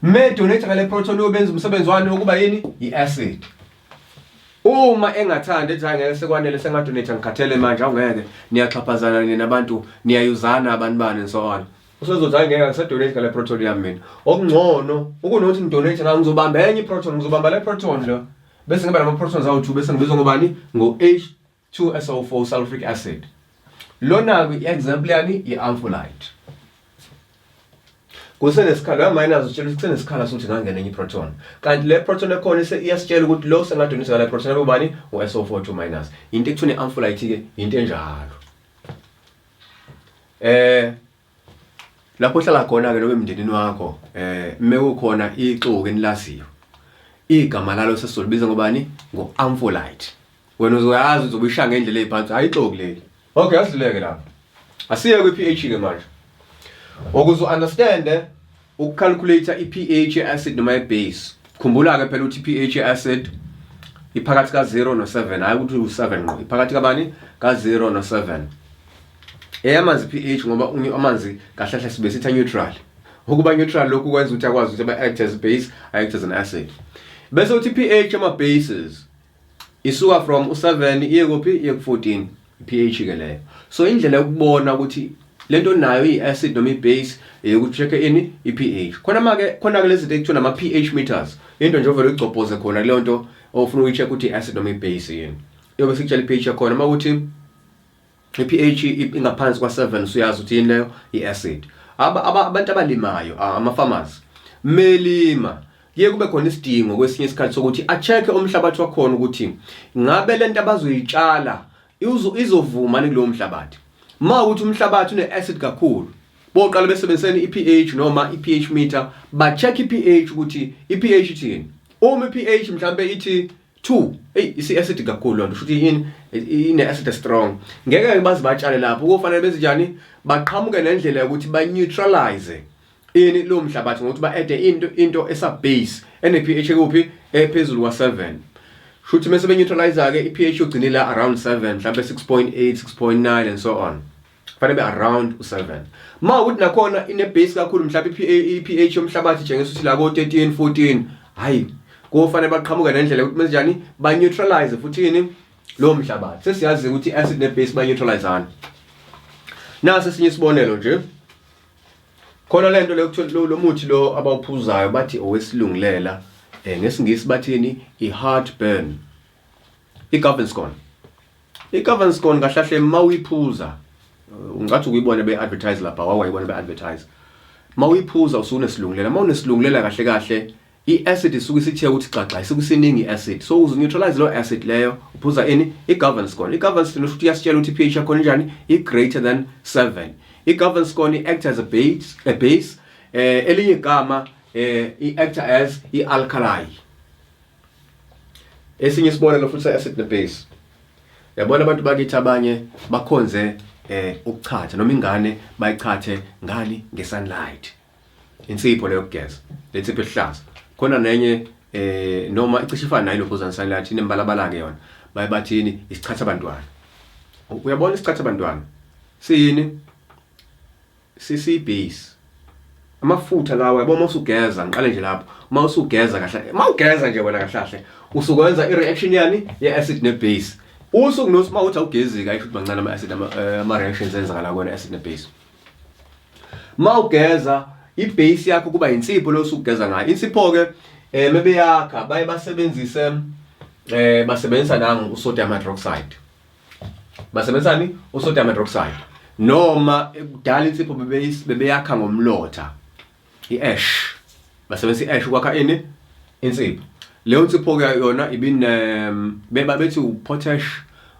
Me donate ngale proton uyobenza umsebenzi wani ukuba yini? I-acid. Uma engathanda ethi ngeke sekwanele sengadonate ngikhathele manje awungeke niyaxhaphazana nabantu niyayuzana abanibani and so on. Usezothi ngeke ngisedonate ngale proton yami mina. Okungcono ukunothi ngidonate ngizobamba enye iproton ngizobamba le proton lo. Bese ngiba nama protons awu2 bese ngibizwa ngobani? Ngo H2SO4 sulfuric acid. lona ku example yani i-Ampholyte. Kusenesikhala minus utshela ukuthi kusenesikhala sokuthi ngangena enye proton. Kanti le proton ekhona iyasitshela ukuthi lo sengadonisa ngale proton ubani uSO42 minus. Into ekuthini i-Ampholyte ke into enjalo. Lapho hlala khona ke lobe emndenini wakho mekukhona ixuku enilaziyo. Igama lalo sesizolibiza ngobani ngo-Ampholyte. Wena uzoyazi uzobisha ngendlela eziphansi hayi ixoku leli. Okay, asileke lapha. Asiye ku pH ke manje. Ukuze understand ukucalculate i-pH ye-acid noma ye-base. Khumbula ke phela ukuthi i-pH ye-acid iphakathi ka0 no7 hayi ukuthi u7 ngqo. Iphakathi kabani ka0 no7. Eyamanzi pH ngoba amanzi kahle kahle sibe sitha neutral. Ukuba neutral lokhu kwenza ukuthi akwazi ukuthi act as base, act as an acid. Bese uthi pH ama bases isuka from u7 iye kuphi iye ku14 pH ke leyo. So indlela yokubona ukuthi lento nayo i-acid noma i-base ukucheck ini i-pH. Khona ke lezi zinto ekuthiwa nama pH meters. Into nje ovela ugcobhoze khona le nto ofuna uyicheck ukuthi i-acid noma i-base yini. Yobe sikutshela i-pH yakhona makuthi i-pH ingaphansi kwa7 usuyazi ukuthi yini leyo i-acid. Abantu abalimayo ama-farmers melima kuye kube khona isidingo kwesinye isikhathi sokuthi a-check umhlabathi wakhona ukuthi ngabe lento abazoyitshala izovuma kulowo mhlabathi. Ma ukuthi umhlabathi une-acid kakhulu boqala besebenziseni i-pH noma i-pH meter ba-check i-pH ukuthi i-pH ithini. Uma i-pH mhlambe ithi 2 isi-acid kakhulu lonto futhi ine-acid strong ngeke bazi batshale lapho kufanele benze njani baqhamuke nendlela ukuthi ba-neutralize ini lo mhlabathi ngokuthi ba-add into esa-base ene-pH ekuphi ephezulu kwa7. Futhi mase be-neutralize ke i-pH yogcinela around 7 mhlambe 6.8 6.9 and so on. Fanele be around u7. Ma ukuthi nakhona ine-base kakhulu mhlambe i-pH yomhlabathi njengesa ukuthi la ko13 14 hayi kufanele baqhamuke nendlela ukuthi benze njani ba-neutralize futhi ini lo mhlabathi. Sesiyazi ukuthi i-acid ne-base ba-neutralizeana. Nasi esinye isibonelo nje. Khona lento lekuthiwa lo muthi lo abawuphuzayo bathi owesilungulela ngesingisi bathini i-heartburn. I-Gaviscon. I-Gaviscon kahlahle mawuyiphuza ungathi ukuyibona be-advertise lapha wawayibona be-advertise. Mawuyiphuza usunesilungulela mawunesilungulela kahle kahle i-acid isuke isithe ukuthi xaxa isuke isiningi i-acid. So uze neutralize lo acid leyo uphuza ini i-Gaviscon. I-Gaviscon futhi iyasitshela ukuthi i-pH yakhona njani i-greater than 7. I-Gaviscon i-act as a base elinye igama i-act as i-alkali. Esinye isibonelo futhi se-acid ne-base. Yabona abantu bakithi abanye bakhonze ukuchatha noma ingane bayichathe ngani nge-sunlight. Insipho leyo kugeza lensipho ehlaza. Khona nenye noma icishe ifana nayo lophuzana sunlight inembalabala ke yona. Bayibathini isichatha abantwana. Uyabona isichatha abantwana siyini sisi-base. Amafutha lawa yabona usugeza ngiqale nje lapho uma usugeza kahle mawugeza nje wena kahle usukwenza i-reaction yani ye-acid ne-base. Usuku nosima uthi awugezi kahle futhi bancane ama-acid ama-reactions enzakala kona acid ne-base. Mawugeza i-base yakho kuba insipho lo usugeza ngayo. Insipho ke mebeyakha baye basebenzisa nangu usodium hydroxide. Basebenzisani usodium hydroxide noma ekudala insipho bebeyakha ngomlotha i-ash. Basebenzisa i-ash ukwakha ini insipho. Leyo nsipho ke yona bethi u-potash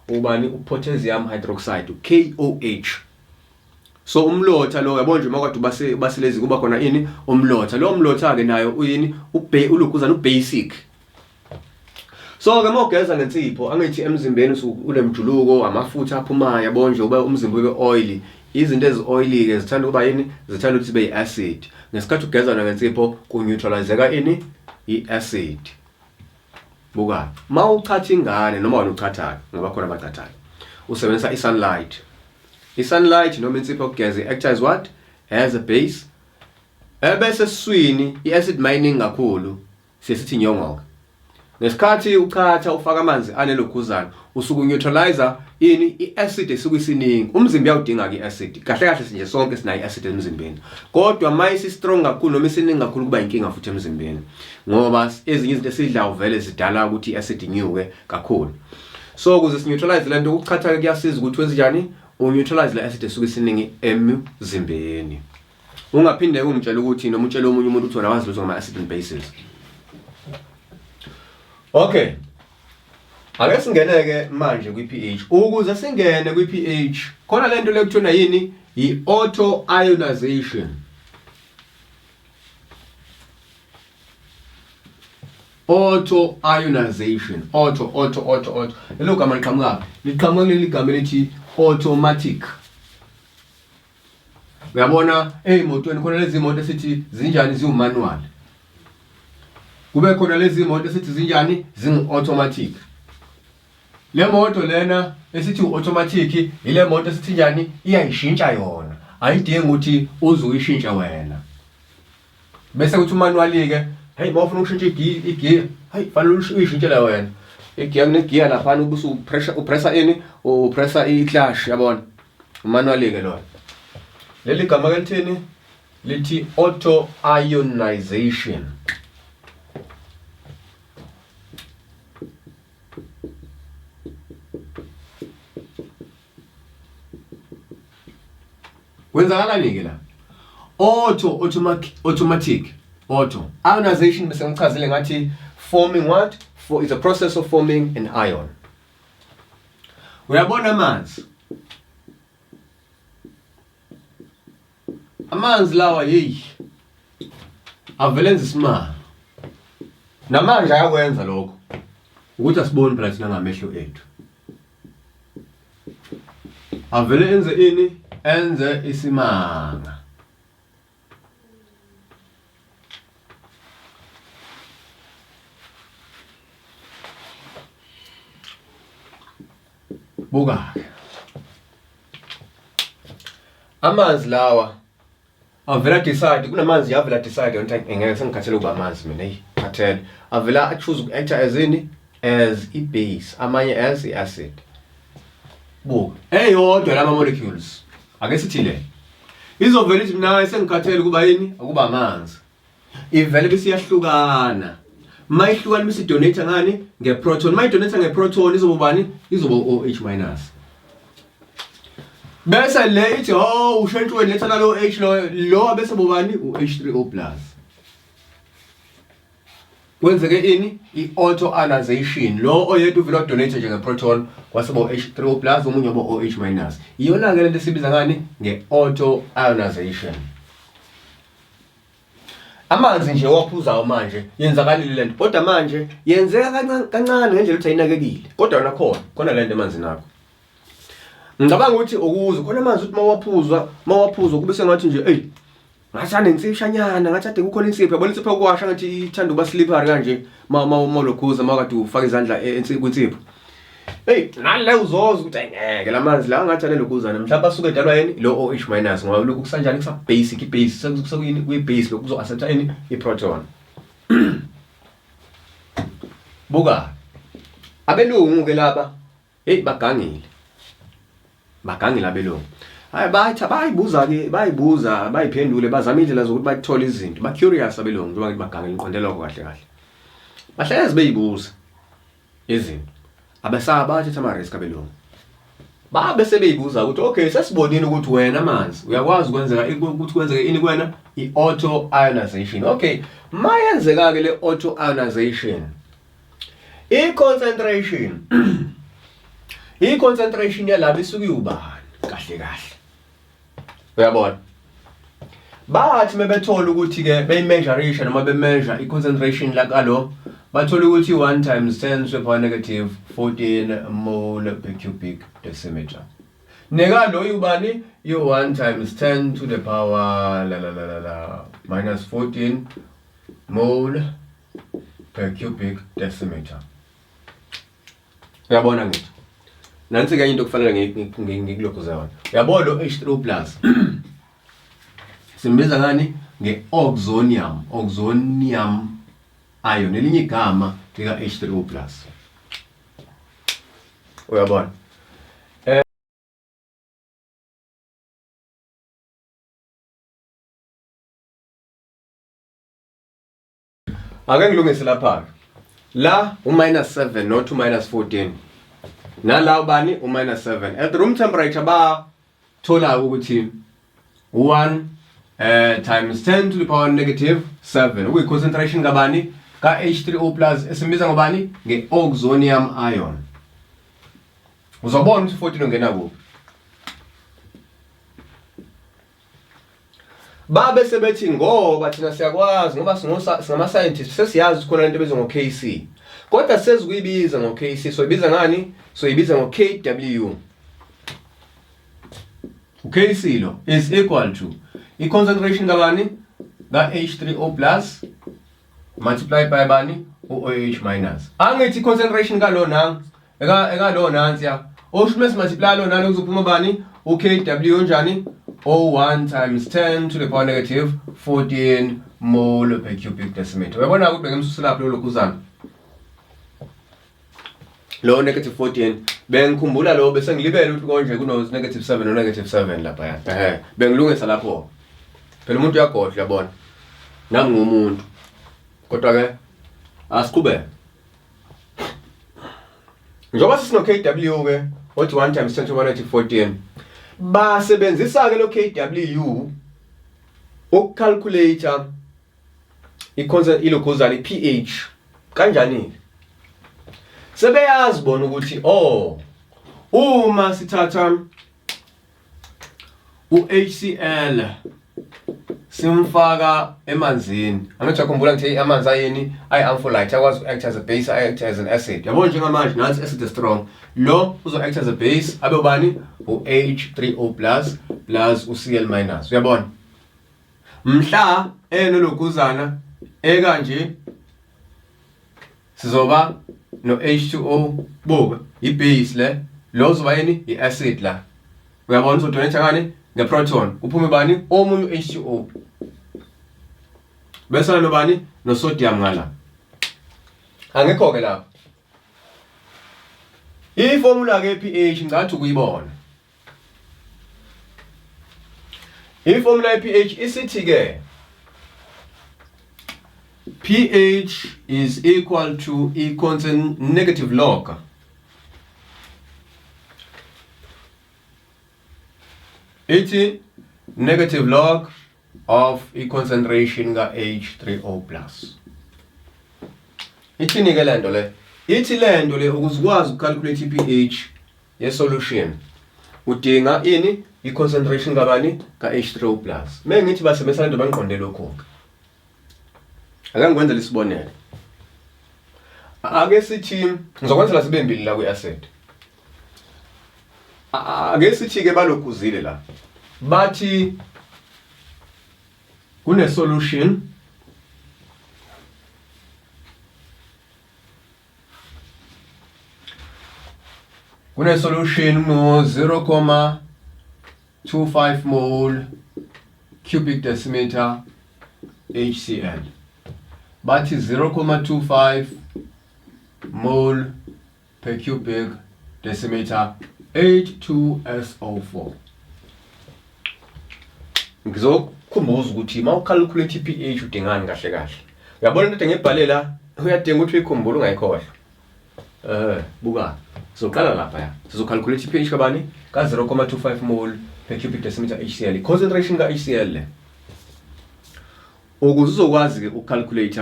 ubani u-potassium hydroxide KOH. So umlotha lo yabona nje makade basilezi kuba khona ini umlotha. Lo mlotha ke nayo uyini ulukuzana u-basic. So ke mawugeza ngensipho angithi emzimbeni ulemjuluko amafutha aphumayo yabona nje uba umzimba ube oily. Izinto ezi-oily ke zithanda kuba yini zithanda ukuthi be acid. Ngesikhathi ugeza ngensipho ku-neutralizeka ini i-acid. Buka mawuchatha ingane noma wena uchathayo ngoba khona abachathayo usebenzisa i-sunlight. I-sunlight noma insipho yokugeza act as what as a base. Ebese siswini i-acid mining kakhulu sesithi nyongoka. Ngesikhathi uchatha ufaka amanzi anelokhuzana usuku neutralizer ini i-acid esuke isiningi. Umzimba uyawudinga ke i-acid. Kahle kahle sinje sonke sinayo i-acid emzimbeni. Kodwa mayisi strong kakhulu noma isiningi kakhulu kuba inkinga futhi emzimbeni. Ngoba ezinye izinto esidlayo vele zidala ukuthi i-acid inyuke kakhulu. So ukuze sineutralize lento ukuchatha kuyasiza ukuthi wenze njani neutralize le acid esuke isiningi emzimbeni. Ungaphinde ungitshela ukuthi noma utshela omunye umuntu uthi wona wazi lutho ngama acid and bases. Okay. Ake singene ke manje kwi pH. Ukuze singene kwi pH, khona lento lekuthiwa yini? I-auto ionization. Auto ionization. Auto. Lelo gama liqhamuka. Liqhamuka leli gama elithi automatic. Uyabona emotweni khona lezi imoto esithi zinjani ziwumanual. Kube khona lezi imoto esithi zinjani zingu-automatic. Le moto lena esithi u-automatic ile moto esithi njani iyayishintsha yona. Ayidingi ukuthi uzuyishintsha wena. Bese kuthi manually ke, hey mawufuna ukushintsha igear, hey fanele uyishintshela wena. Igear kunegear lapha ubusu upressor ini, upressor i-clutch yabona. Manually ke lo. Leli gama ke lithini? Lithi auto ionization. Kwenzakalani ke la? Automatic. Auto. Ionization bese ngichazile ngathi forming what? It's a process of forming an ion. Uyabona amanzi. Amanzi lawa avelenza isimanga. Namanje ayakwenza lokho. Ukuthi asiboni phela thina ngamehlo ethu. Avele enze ini? Enze isimanga. Buka. Amanzi lawa avela decide kunamanzi yavela decide yonke ngeke sengikhathele ukuba amanzi mina khathele avela choose uku-acta as ini as i-base amanye as i-acid. Buka eyodwa lama molecules ake sithi le izovela ithi mina sengikhathele ukuba yini akuba amanzi ivele bese iyahlukana mayihlukana bese donate ngani ngeproton mayidonate ngeproton izobani izoba OH-. Bese le ithi ushentshwe letha nalo H lo bese bobani uH3O+. Kwenzeke ini i-auto ionization lo oyedwa uvela donate njengeproton kwaseba H3O+ omunye oba OH-. Iyona ke lento esibiza ngani nge-auto ionization. Amanzi nje waphuzayo manje yenzakalile lento kodwa manje yenzeka kancane ngendlela ukuthi ayinakekile kodwa yona khona lento emanzini nakho. Ngicabanga ukuthi ukuze khona amanzi ukuthi mawaphuzwa kube sengathi nje ngathi nensipshanyana ngathi ade kukhona insipho yabona insipho yokuwasha ngathi ithanda uba slippery kanje mawulokhuza mawakade ufaka izandla kwinsipho. Nale uzoza ukuthi ngeke lamanzi la ngathi alelokuzana mhlawumbe asuke edalwa yini lo OH- ngoba lokhu kusanjani kusa basic i-base sekuyini kwi-base lokhu kuzo accepta yini i-proton. Buka abelungu ke laba bagangile abelungu. Hayi bayibuza ke bayiphendule bazama indlela zokuthi bathole izinto ba curious abelungu njengoba bagangile iqondela lokho kahle bahlezi beyibuza izinto abasaba bathetha ama risk abelungu bese beyibuza ukuthi okay sesibonile ukuthi wena amanzi uyakwazi ukuthi kwenzeke ini kuwena i-auto ionization. Okay mayenzeka ke le auto ionization i-concentration yalabo isuke ubani kahle uyabona bathi mebethola ukuthi ke beyimeasureisha noma bemeasure i-concentration lakalo bathola ukuthi 1 × 10⁻⁻14 mole per cubic decimeter. Nekalo yubani yu1 × 10⁻⁻14 mole per cubic decimeter. Uyabona ngithi nansi ke into kufanele ngikulokuza yona. Uyabona lo H3O+ simbiza ngani nge-oxonium ion elinye igama lika H3O+. Uyabona ake ngilungise lapha la u-7 not u-14 nala ubani u-7 at room temperature thola ukuthi 1 times 10 to the power negative 7 ukuyi concentration kabani ka H3O plus esimbiza ngobani nge-Oxonium ion. Uzobona ukuthi 14 ongena kuphi. Babe sebethi ngoba thina siyakwazi ngoba singama scientists sesiyazi khona into ebizwa ngo-Kc. Kodwa sezikuyibiza ngo-Kc, so ibiza ngani? So ibiza ngo-Kw. Kc lo is equal to i-concentration kabani ka H3O plus multiplied by bani OH minus. Angithi i-concentration ka lo nang eka lo nansi ya. Osho mase multiply lo nalo kuzophuma bani uKw onjani? 01 times 10 to the power negative 14 mole per cubic decimeter. Uyabona ukuthi bengemsusa lapho lo kuzana. Lo negative 14 bengikhumbula lo bese ngilibele ukuthi konje kuno negative 7 no negative 7 lapha ya. Bengilungisa lapho. Phela umuntu uyagodla yabona. Nami ngumuntu. Kodwa ke asiqhubeke. Njoba sisino Kw ke othi 1 times 10 to the power negative 14. Basebenzisa ke lo Kw ukucalculate ilokuzana iPH kanjani? Sebeyazi bona ukuthi uma sithatha uHCl simfaka emanzini, angithi akhumbula ngithi amanzi ayini Ampholyte akwazi uact as a base, act as an acid. Yabona njengamanje nathi acid strong, lo uzo act as a base abe ubani uH3O plus uCl minus. Uyabona mhla enolokuzana ekanje sizoba no H2O buka ibase le lo uzoba yini iacid la. Uyabona uzodonate ngani ngeproton uphume bani omunye H2O bese nobani no sodium ngala. Angekho ke lapho iformula ke pH ngathi ukuyibona. Iformula pH isithi ke pH is equal to a constant negative log negative log of a concentration ka H3O plus. Ithini ke lento le? Ithi lento le ukuzikwazi ucalculate pH ye solution udinga ini i-concentration kabani ka H3O plus. Mengithi basebenzisa lento bangiqonde lokho. Ake ngikwenze lesibonelo. Ake sithi ngizokwenzela sibe mbili la kwi-acid. Ake sithi ke balokuzile la. Bathi kune solution no 0.25 mole cubic decimeter HCl. Bathi 0.25 mole per cubic decimeter H2SO4. Ngizokukhumbuza ukuthi mawucalculate pH udingani kahle kahle. Uyabona into engibhalela uyadinga ukuthi uyikhumbule ungayikhohlwa. Buka. Sizoqala lapha ya. Sizocalculate pH kabani ka 0.25 mole per cubic decimeter HCl. Concentration ka HCl le. Ukuze uzokwazi ke ukucalculate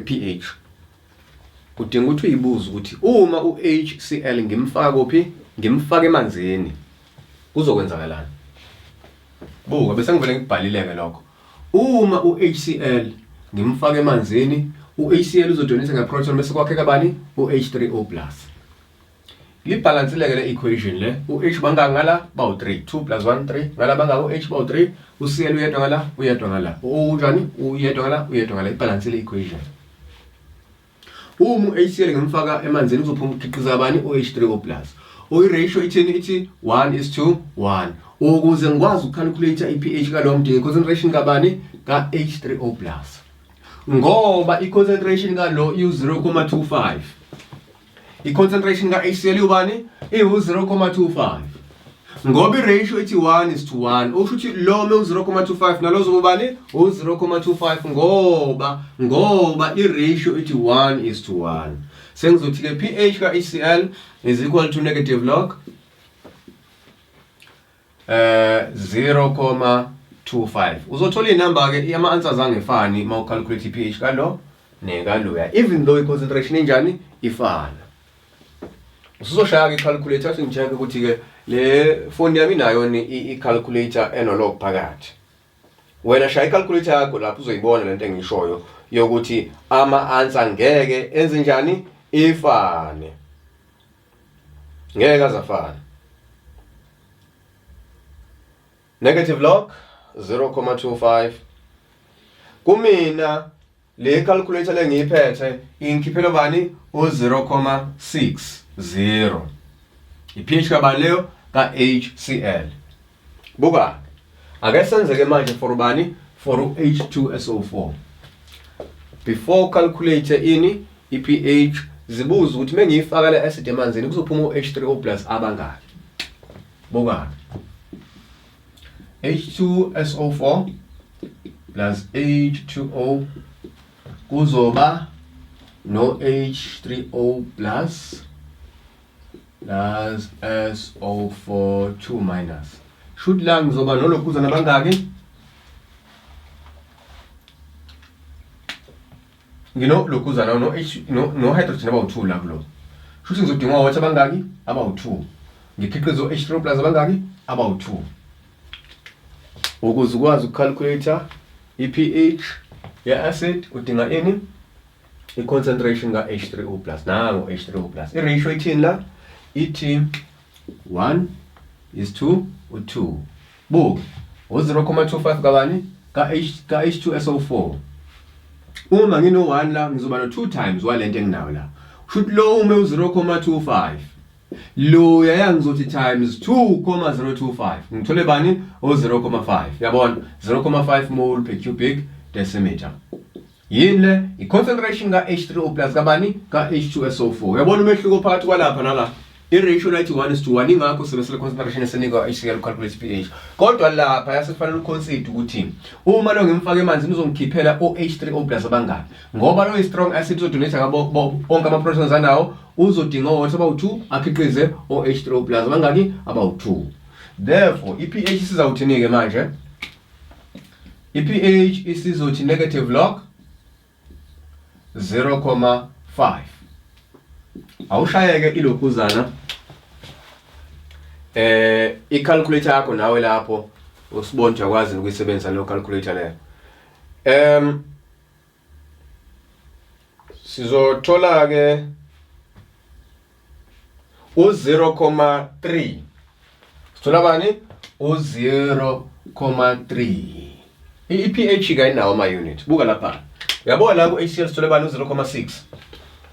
pH. Udinga ukuthi uyibuze ukuthi uma uHCl ngimfaka kuphi? Ngimfaka emanzini. Kuzokwenzakalani? Buka bese ngivele ngibhalile ke lokho. Uma uHCl ngimfaka emanzini, uHCl uzodonate ngeproton bese kwakhe kabani uH3O plus. Libalance le equation le uH banga ngala ba u3 2 plus 1 3 ngala banga uH ba u3 uCl uyedwa ngala uyedwa ngala unjani uyedwa ngala ibalance le equation. Uma uHCl ngimfaka emanzini uzophuma ukhiqiza abani uH3O plus. Ratio ithini ithi 1:1. Ukuze ngikwazi ukucalculate iPH ka lo mdingo concentration kabani ka H3O plus. Ngoba i-concentration ka lo i-0.25. I-concentration ka HCl ubani i-0.25. Ngoba i-ratio ithi 1:1. Usho ukuthi lo me-0.25 nalo zobani u-0.25 ngoba i-ratio ithi 1:1. Sengizothi ke pH ka HCl is equal to negative log 0.25. Uzothola inamba ke ama answers angefani uma ucalculate pH kalo nekaloya, even though i-concentration injani ifana. Usuzoshaya i-calculator singicheck ukuthi ke le phone yami inayo i-calculator enolog phakathi. Wena shaya i-calculator yakho lapho uzoyibona lento engishoyo yokuthi ama answer ngeke enze njani ifane. Ngeke azafana. Negative log 0.25. Kumina le calculator lengiyiphethe ingikhiphela bani u0.60. iPH kabani leyo ka HCl. Buka ake senzeke manje for bani for H2SO4. Before calculate ini iPH zibuza ukuthi mengiyifaka le acid emanzini kuzophuma uH3O+ abangaki. Buka H2SO4 plus H2O kuzoba no H3O plus SO4 2 minus. Should la ngizoba nolokuza nabangaki? Ngino lokuza no hydrogen about 2 la kulo. Shuthi ngizodinga water abangaki? About 2. Ngikhiqiza H3O plus abangaki? About 2. Ukuze ukwazi ukucalculate iPH ya acid udinga ini i-concentration ka H3O+. Nango H3O+. I-ratio ithini la? Ithi 1:2. Buka u0.25 kabani ka H2SO4. Uma ngino 1 la ngizoba no 2 times walento enginayo la. Should lo ume u0.25. Lo yangizothi times 2.025. Ngithole bani o0.5. Yabona 0.5 mole per cubic decimeter. Yini le i-concentration ka H3O+ kabani ka H2SO4. Yabona umehluko phakathi kwalapha nala. I-ratio lithi 1:1 ingakho sebesele concentration esenika HCl calculate pH. Kodwa lapha yasifanele uconsider ukuthi uma lo ngimfaka emanzini uzongikhiphela oH3O+ abangaki. Ngoba lo strong acid uzodonate ngabo onke ama protons anawo uzodinga water about 2 akhiqize oH3O+ abangaki about 2. Therefore iPH isizawuthini ke manje? iPH isizothi negative log 0.5. Awushayeke ilokuzana i-calculator yakho nawe lapho usibona uyakwazi ukuyisebenzisa lo calculator le. Sizothola ke u0.3. Sithola bani u0.3. iPH ke inawo ama unit. Buka lapha. Uyabona la ku HCl sithola bani u0.6.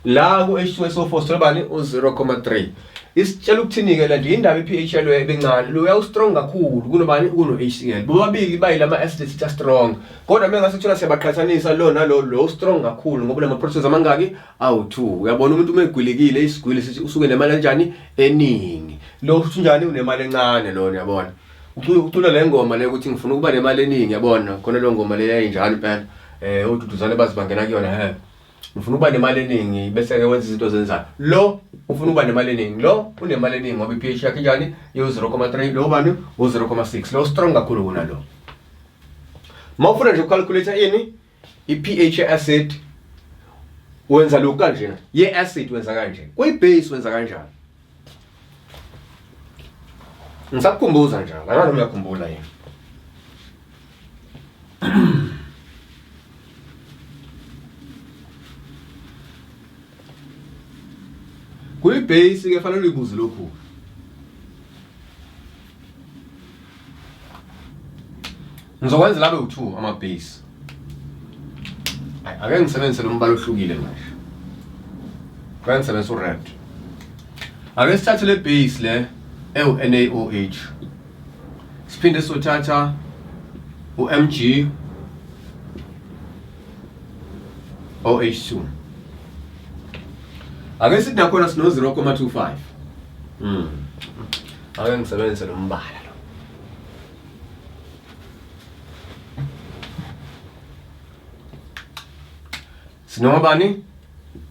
La ku H2SO4 sithola bani u0.3. Isitshela ukuthini ke la nje indaba iPH yalo ebencane lo uyawustrong kakhulu kunobani kuno HCl. Bobabili bayilama acids sitha strong. Kodwa mengase kuthola siyabaqhathanisa lo nalo lo strong kakhulu ngoba lama proteins amangaki awu2. Uyabona umuntu umegwilikile isigwili sithi usuke nemali kanjani eningi. Lo usunjani unemali encane lo uyabona. Ucula le ngoma le ukuthi ngifuna ukuba nemali eningi yabona khona lo ngoma le yayinjani phela ududuzane bazibangena kuyona ufuna ukuba nemali eningi bese ke wenza izinto zenzayo. Lo ufuna ukuba nemali eningi, lo unemali eningi ngoba iPH yakhe njani yo0.3 lo bani u0.6 lo strong kakhulu kunalo. Mawufuna nje ucalculate ini iPH acid wenza lokhu kanje ye acid wenza kanje kuyibase wenza kanjani. Ngisakukhumbuza njalo akana uyakhumbula yini. Kuyibase ke fanele uyibuze lokhu. Ngizokwenza labe u2 ama base. Ake ngisebenzise lombala ohlukile manje. Ake ngisebenzise ured. Ake sithathe le base le NaOH. Siphinde sothatha uMg OH2. Ake sithi nakhona sino 0.25. Ake ngisebenzise lo mbala lo. Sino bani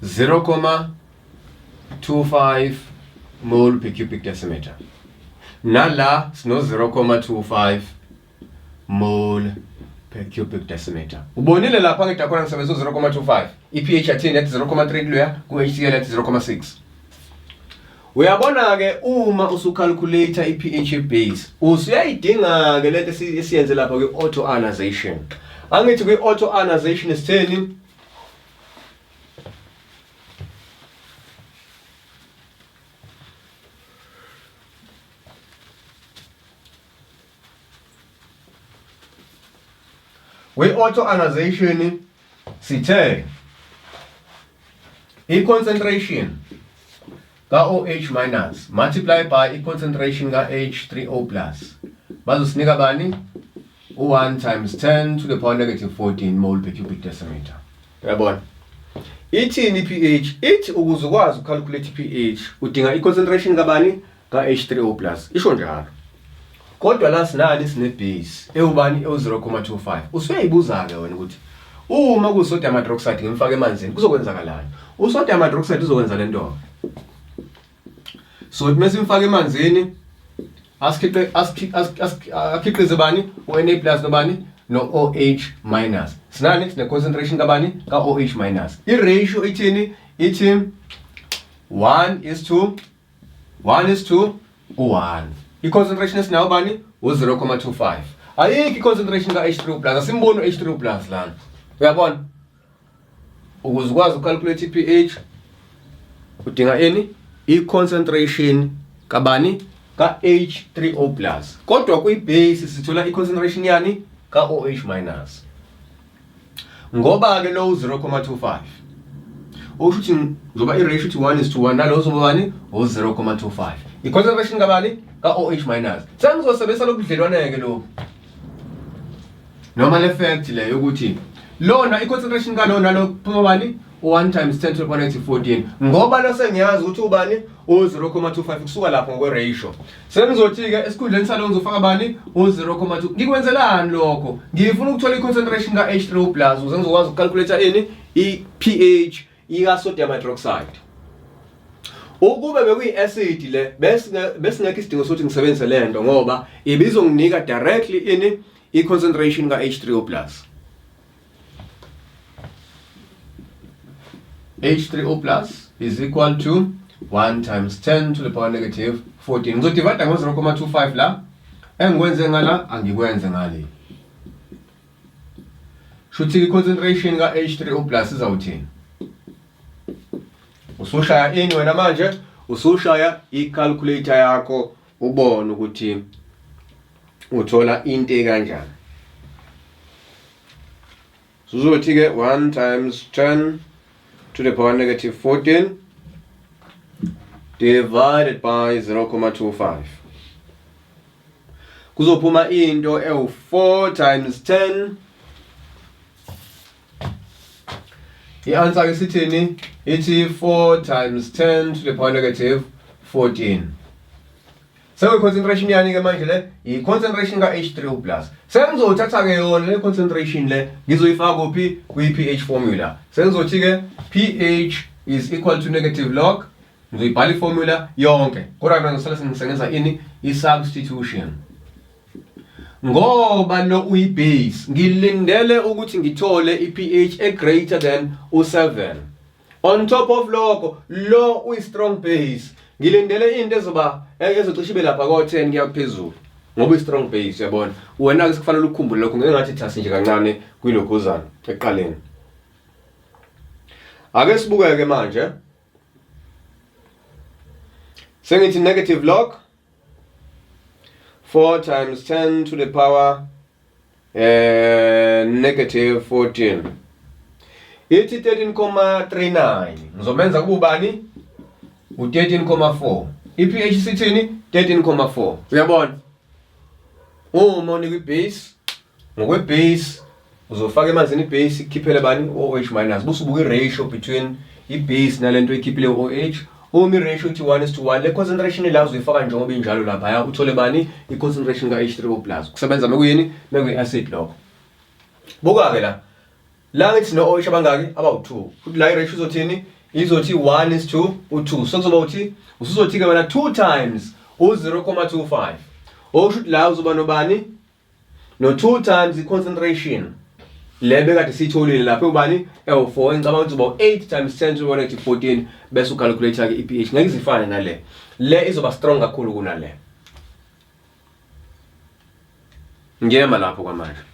0.25 mole per cubic decimeter. nala sino 0.25 mole per cubic decimeter. Ubonile lapha ngidakhona ngisebenzisa 0.25. iPH yathini yathi 0.3 kuya ku-HCl yathi 0.6. Uyabona ke uma usucalculate iPH base usuyayidinga ke lento esiyenze lapha ke auto-ionization. Angithi ke auto-ionization isitheni? With auto-ionization sithe i-concentration ka OH minus multiply by i-concentration ka H3O plus bazosinika bani? 1 times 10 to the power negative 14 mole per cubic decimeter. Uyabona? Ithini i-pH? Ithi ukuze ukwazi ucalculate i-pH udinga i-concentration kabani? Ka H3O plus. Isho njalo. Kodwa la sinani sine base ewubani ewu-0.25. Usuyayibuza ke wena ukuthi uma ku-sodium hydroxide ngimfaka emanzini kuzokwenzakalani? U-sodium hydroxide uzokwenza le nto. So mase simfaka emanzini akhiqize bani? O-Na plus nobani? No-OH minus. Sinani sine concentration kabani? Ka OH minus. I-ratio ithini? Ithi 1:1. I-concentration esinayo bani? U-0.25. Ayikho i-concentration ka H3O plus. Asimboni u-H3O plus lana. Uyabona? Ukuze ukwazi ucalculate i-pH udinga ini? I-concentration kabani? Ka H3O plus. Kodwa kwi-base sithola i-concentration yani? Ka OH minus. Ngoba ke lo 0.25. Ushuthi njoba i-ratio ithi 1:1 nalo uzobani? U-0.25. I-concentration kabani? Ka OH minus. Sengizosebenzisa lokudlelwane ke lo. Normal effect le yokuthi lona i-concentration ka lona lo phuma bani? 1 times 10 to the power negative 14. Ngoba lo sengiyazi ukuthi ubani? U-0.25 kusuka lapho ngokwe-ratio. Sengizothi ke esikhundleni salo ngizofaka bani? U-0.2. Ngikwenzelani lokho? Ngifuna ukuthola i-concentration ka H3O plus ukuze ngizokwazi ukucalculate ini? I-pH ika-sodium hydroxide. Ukube bekuyi-acid le bese ngekho isidingo sokuthi ngisebenzise le nto ngoba ibizonginika directly ini? I-concentration ka H3O plus. H3O plus is equal to 1 times 10 to the power negative 14. Ngizodivide ngo-0.25 la. Engikwenze ngala angikwenze ngale. Shuthi i-concentration ka H3O plus izawuthini? Usushaya ini wena manje? Usushaya i-calculator yakho ubone ukuthi uthola into kanjani. Suzothi ke 1 times 10 to the power negative 14 divided by 0.25. Kuzophuma into ewu-4 times 10. I-answer ke sithini? Ithi 4 times 10 to the power negative 14. So i-concentration yani ke manje le? I-concentration ka H3O plus. Sengizothatha ke yona le concentration le ngizoyifaka kuphi? Kwi-pH formula. Sengizothi ke pH is equal to negative log. Ngizoyibhala i-formula yonke. Kodwa mina ngisala sengisengenza ini? I-substitution. Ngoba lo uyi-base ngilindele ukuthi ngithole i-pH e-greater than u-7. On top of lokho lo uyi-strong base ngilindele into ezocishe ibe lapha ko-10 kuya phezulu ngoba i-strong base uyabona. Wena ke sikufanele ukukhumbule lokho ngengathi thasi nje kancane kwilokhuzana eqaleni. Ake sibukeke manje. Sengithi negative log 4 times 10 to the power negative 14. Ithi 13.39. Ngizomenza kubani? U-13.4. I-pH sithini? 13.4. Uyabona? Uma unikwi-base, ngokwe-base uzofaka emanzini i-base ikhiphele bani? OH minus. Busubuka i-ratio between i-base nalento ikhiphile OH. Uma i-ratio ithi 1:1, le concentration la uzoyifaka njengoba injalo lapha ya uthole bani? I-concentration ka H3O plus. Kusebenza mekuyini? Mekuyi-acid lokho. Buka ke la. La ngithi no-OH abangaki? Abawu-2. Futhi la i-ratio izothini? Izothi 1:2. So kuzoba uthi usuzothi ke wena 2 times u-0.25. Okusho ukuthi la uzoba nobani? No-2 times i-concentration. Le bekade siyitholile lapha ubani? 4 ngicabanga ukuthi uba 8 times 10 to the negative 14 bese ucalculate ke i-pH. Ngeke izifane nale. Le izoba strong kakhulu kunale. Ngiyema lapho kwamanje.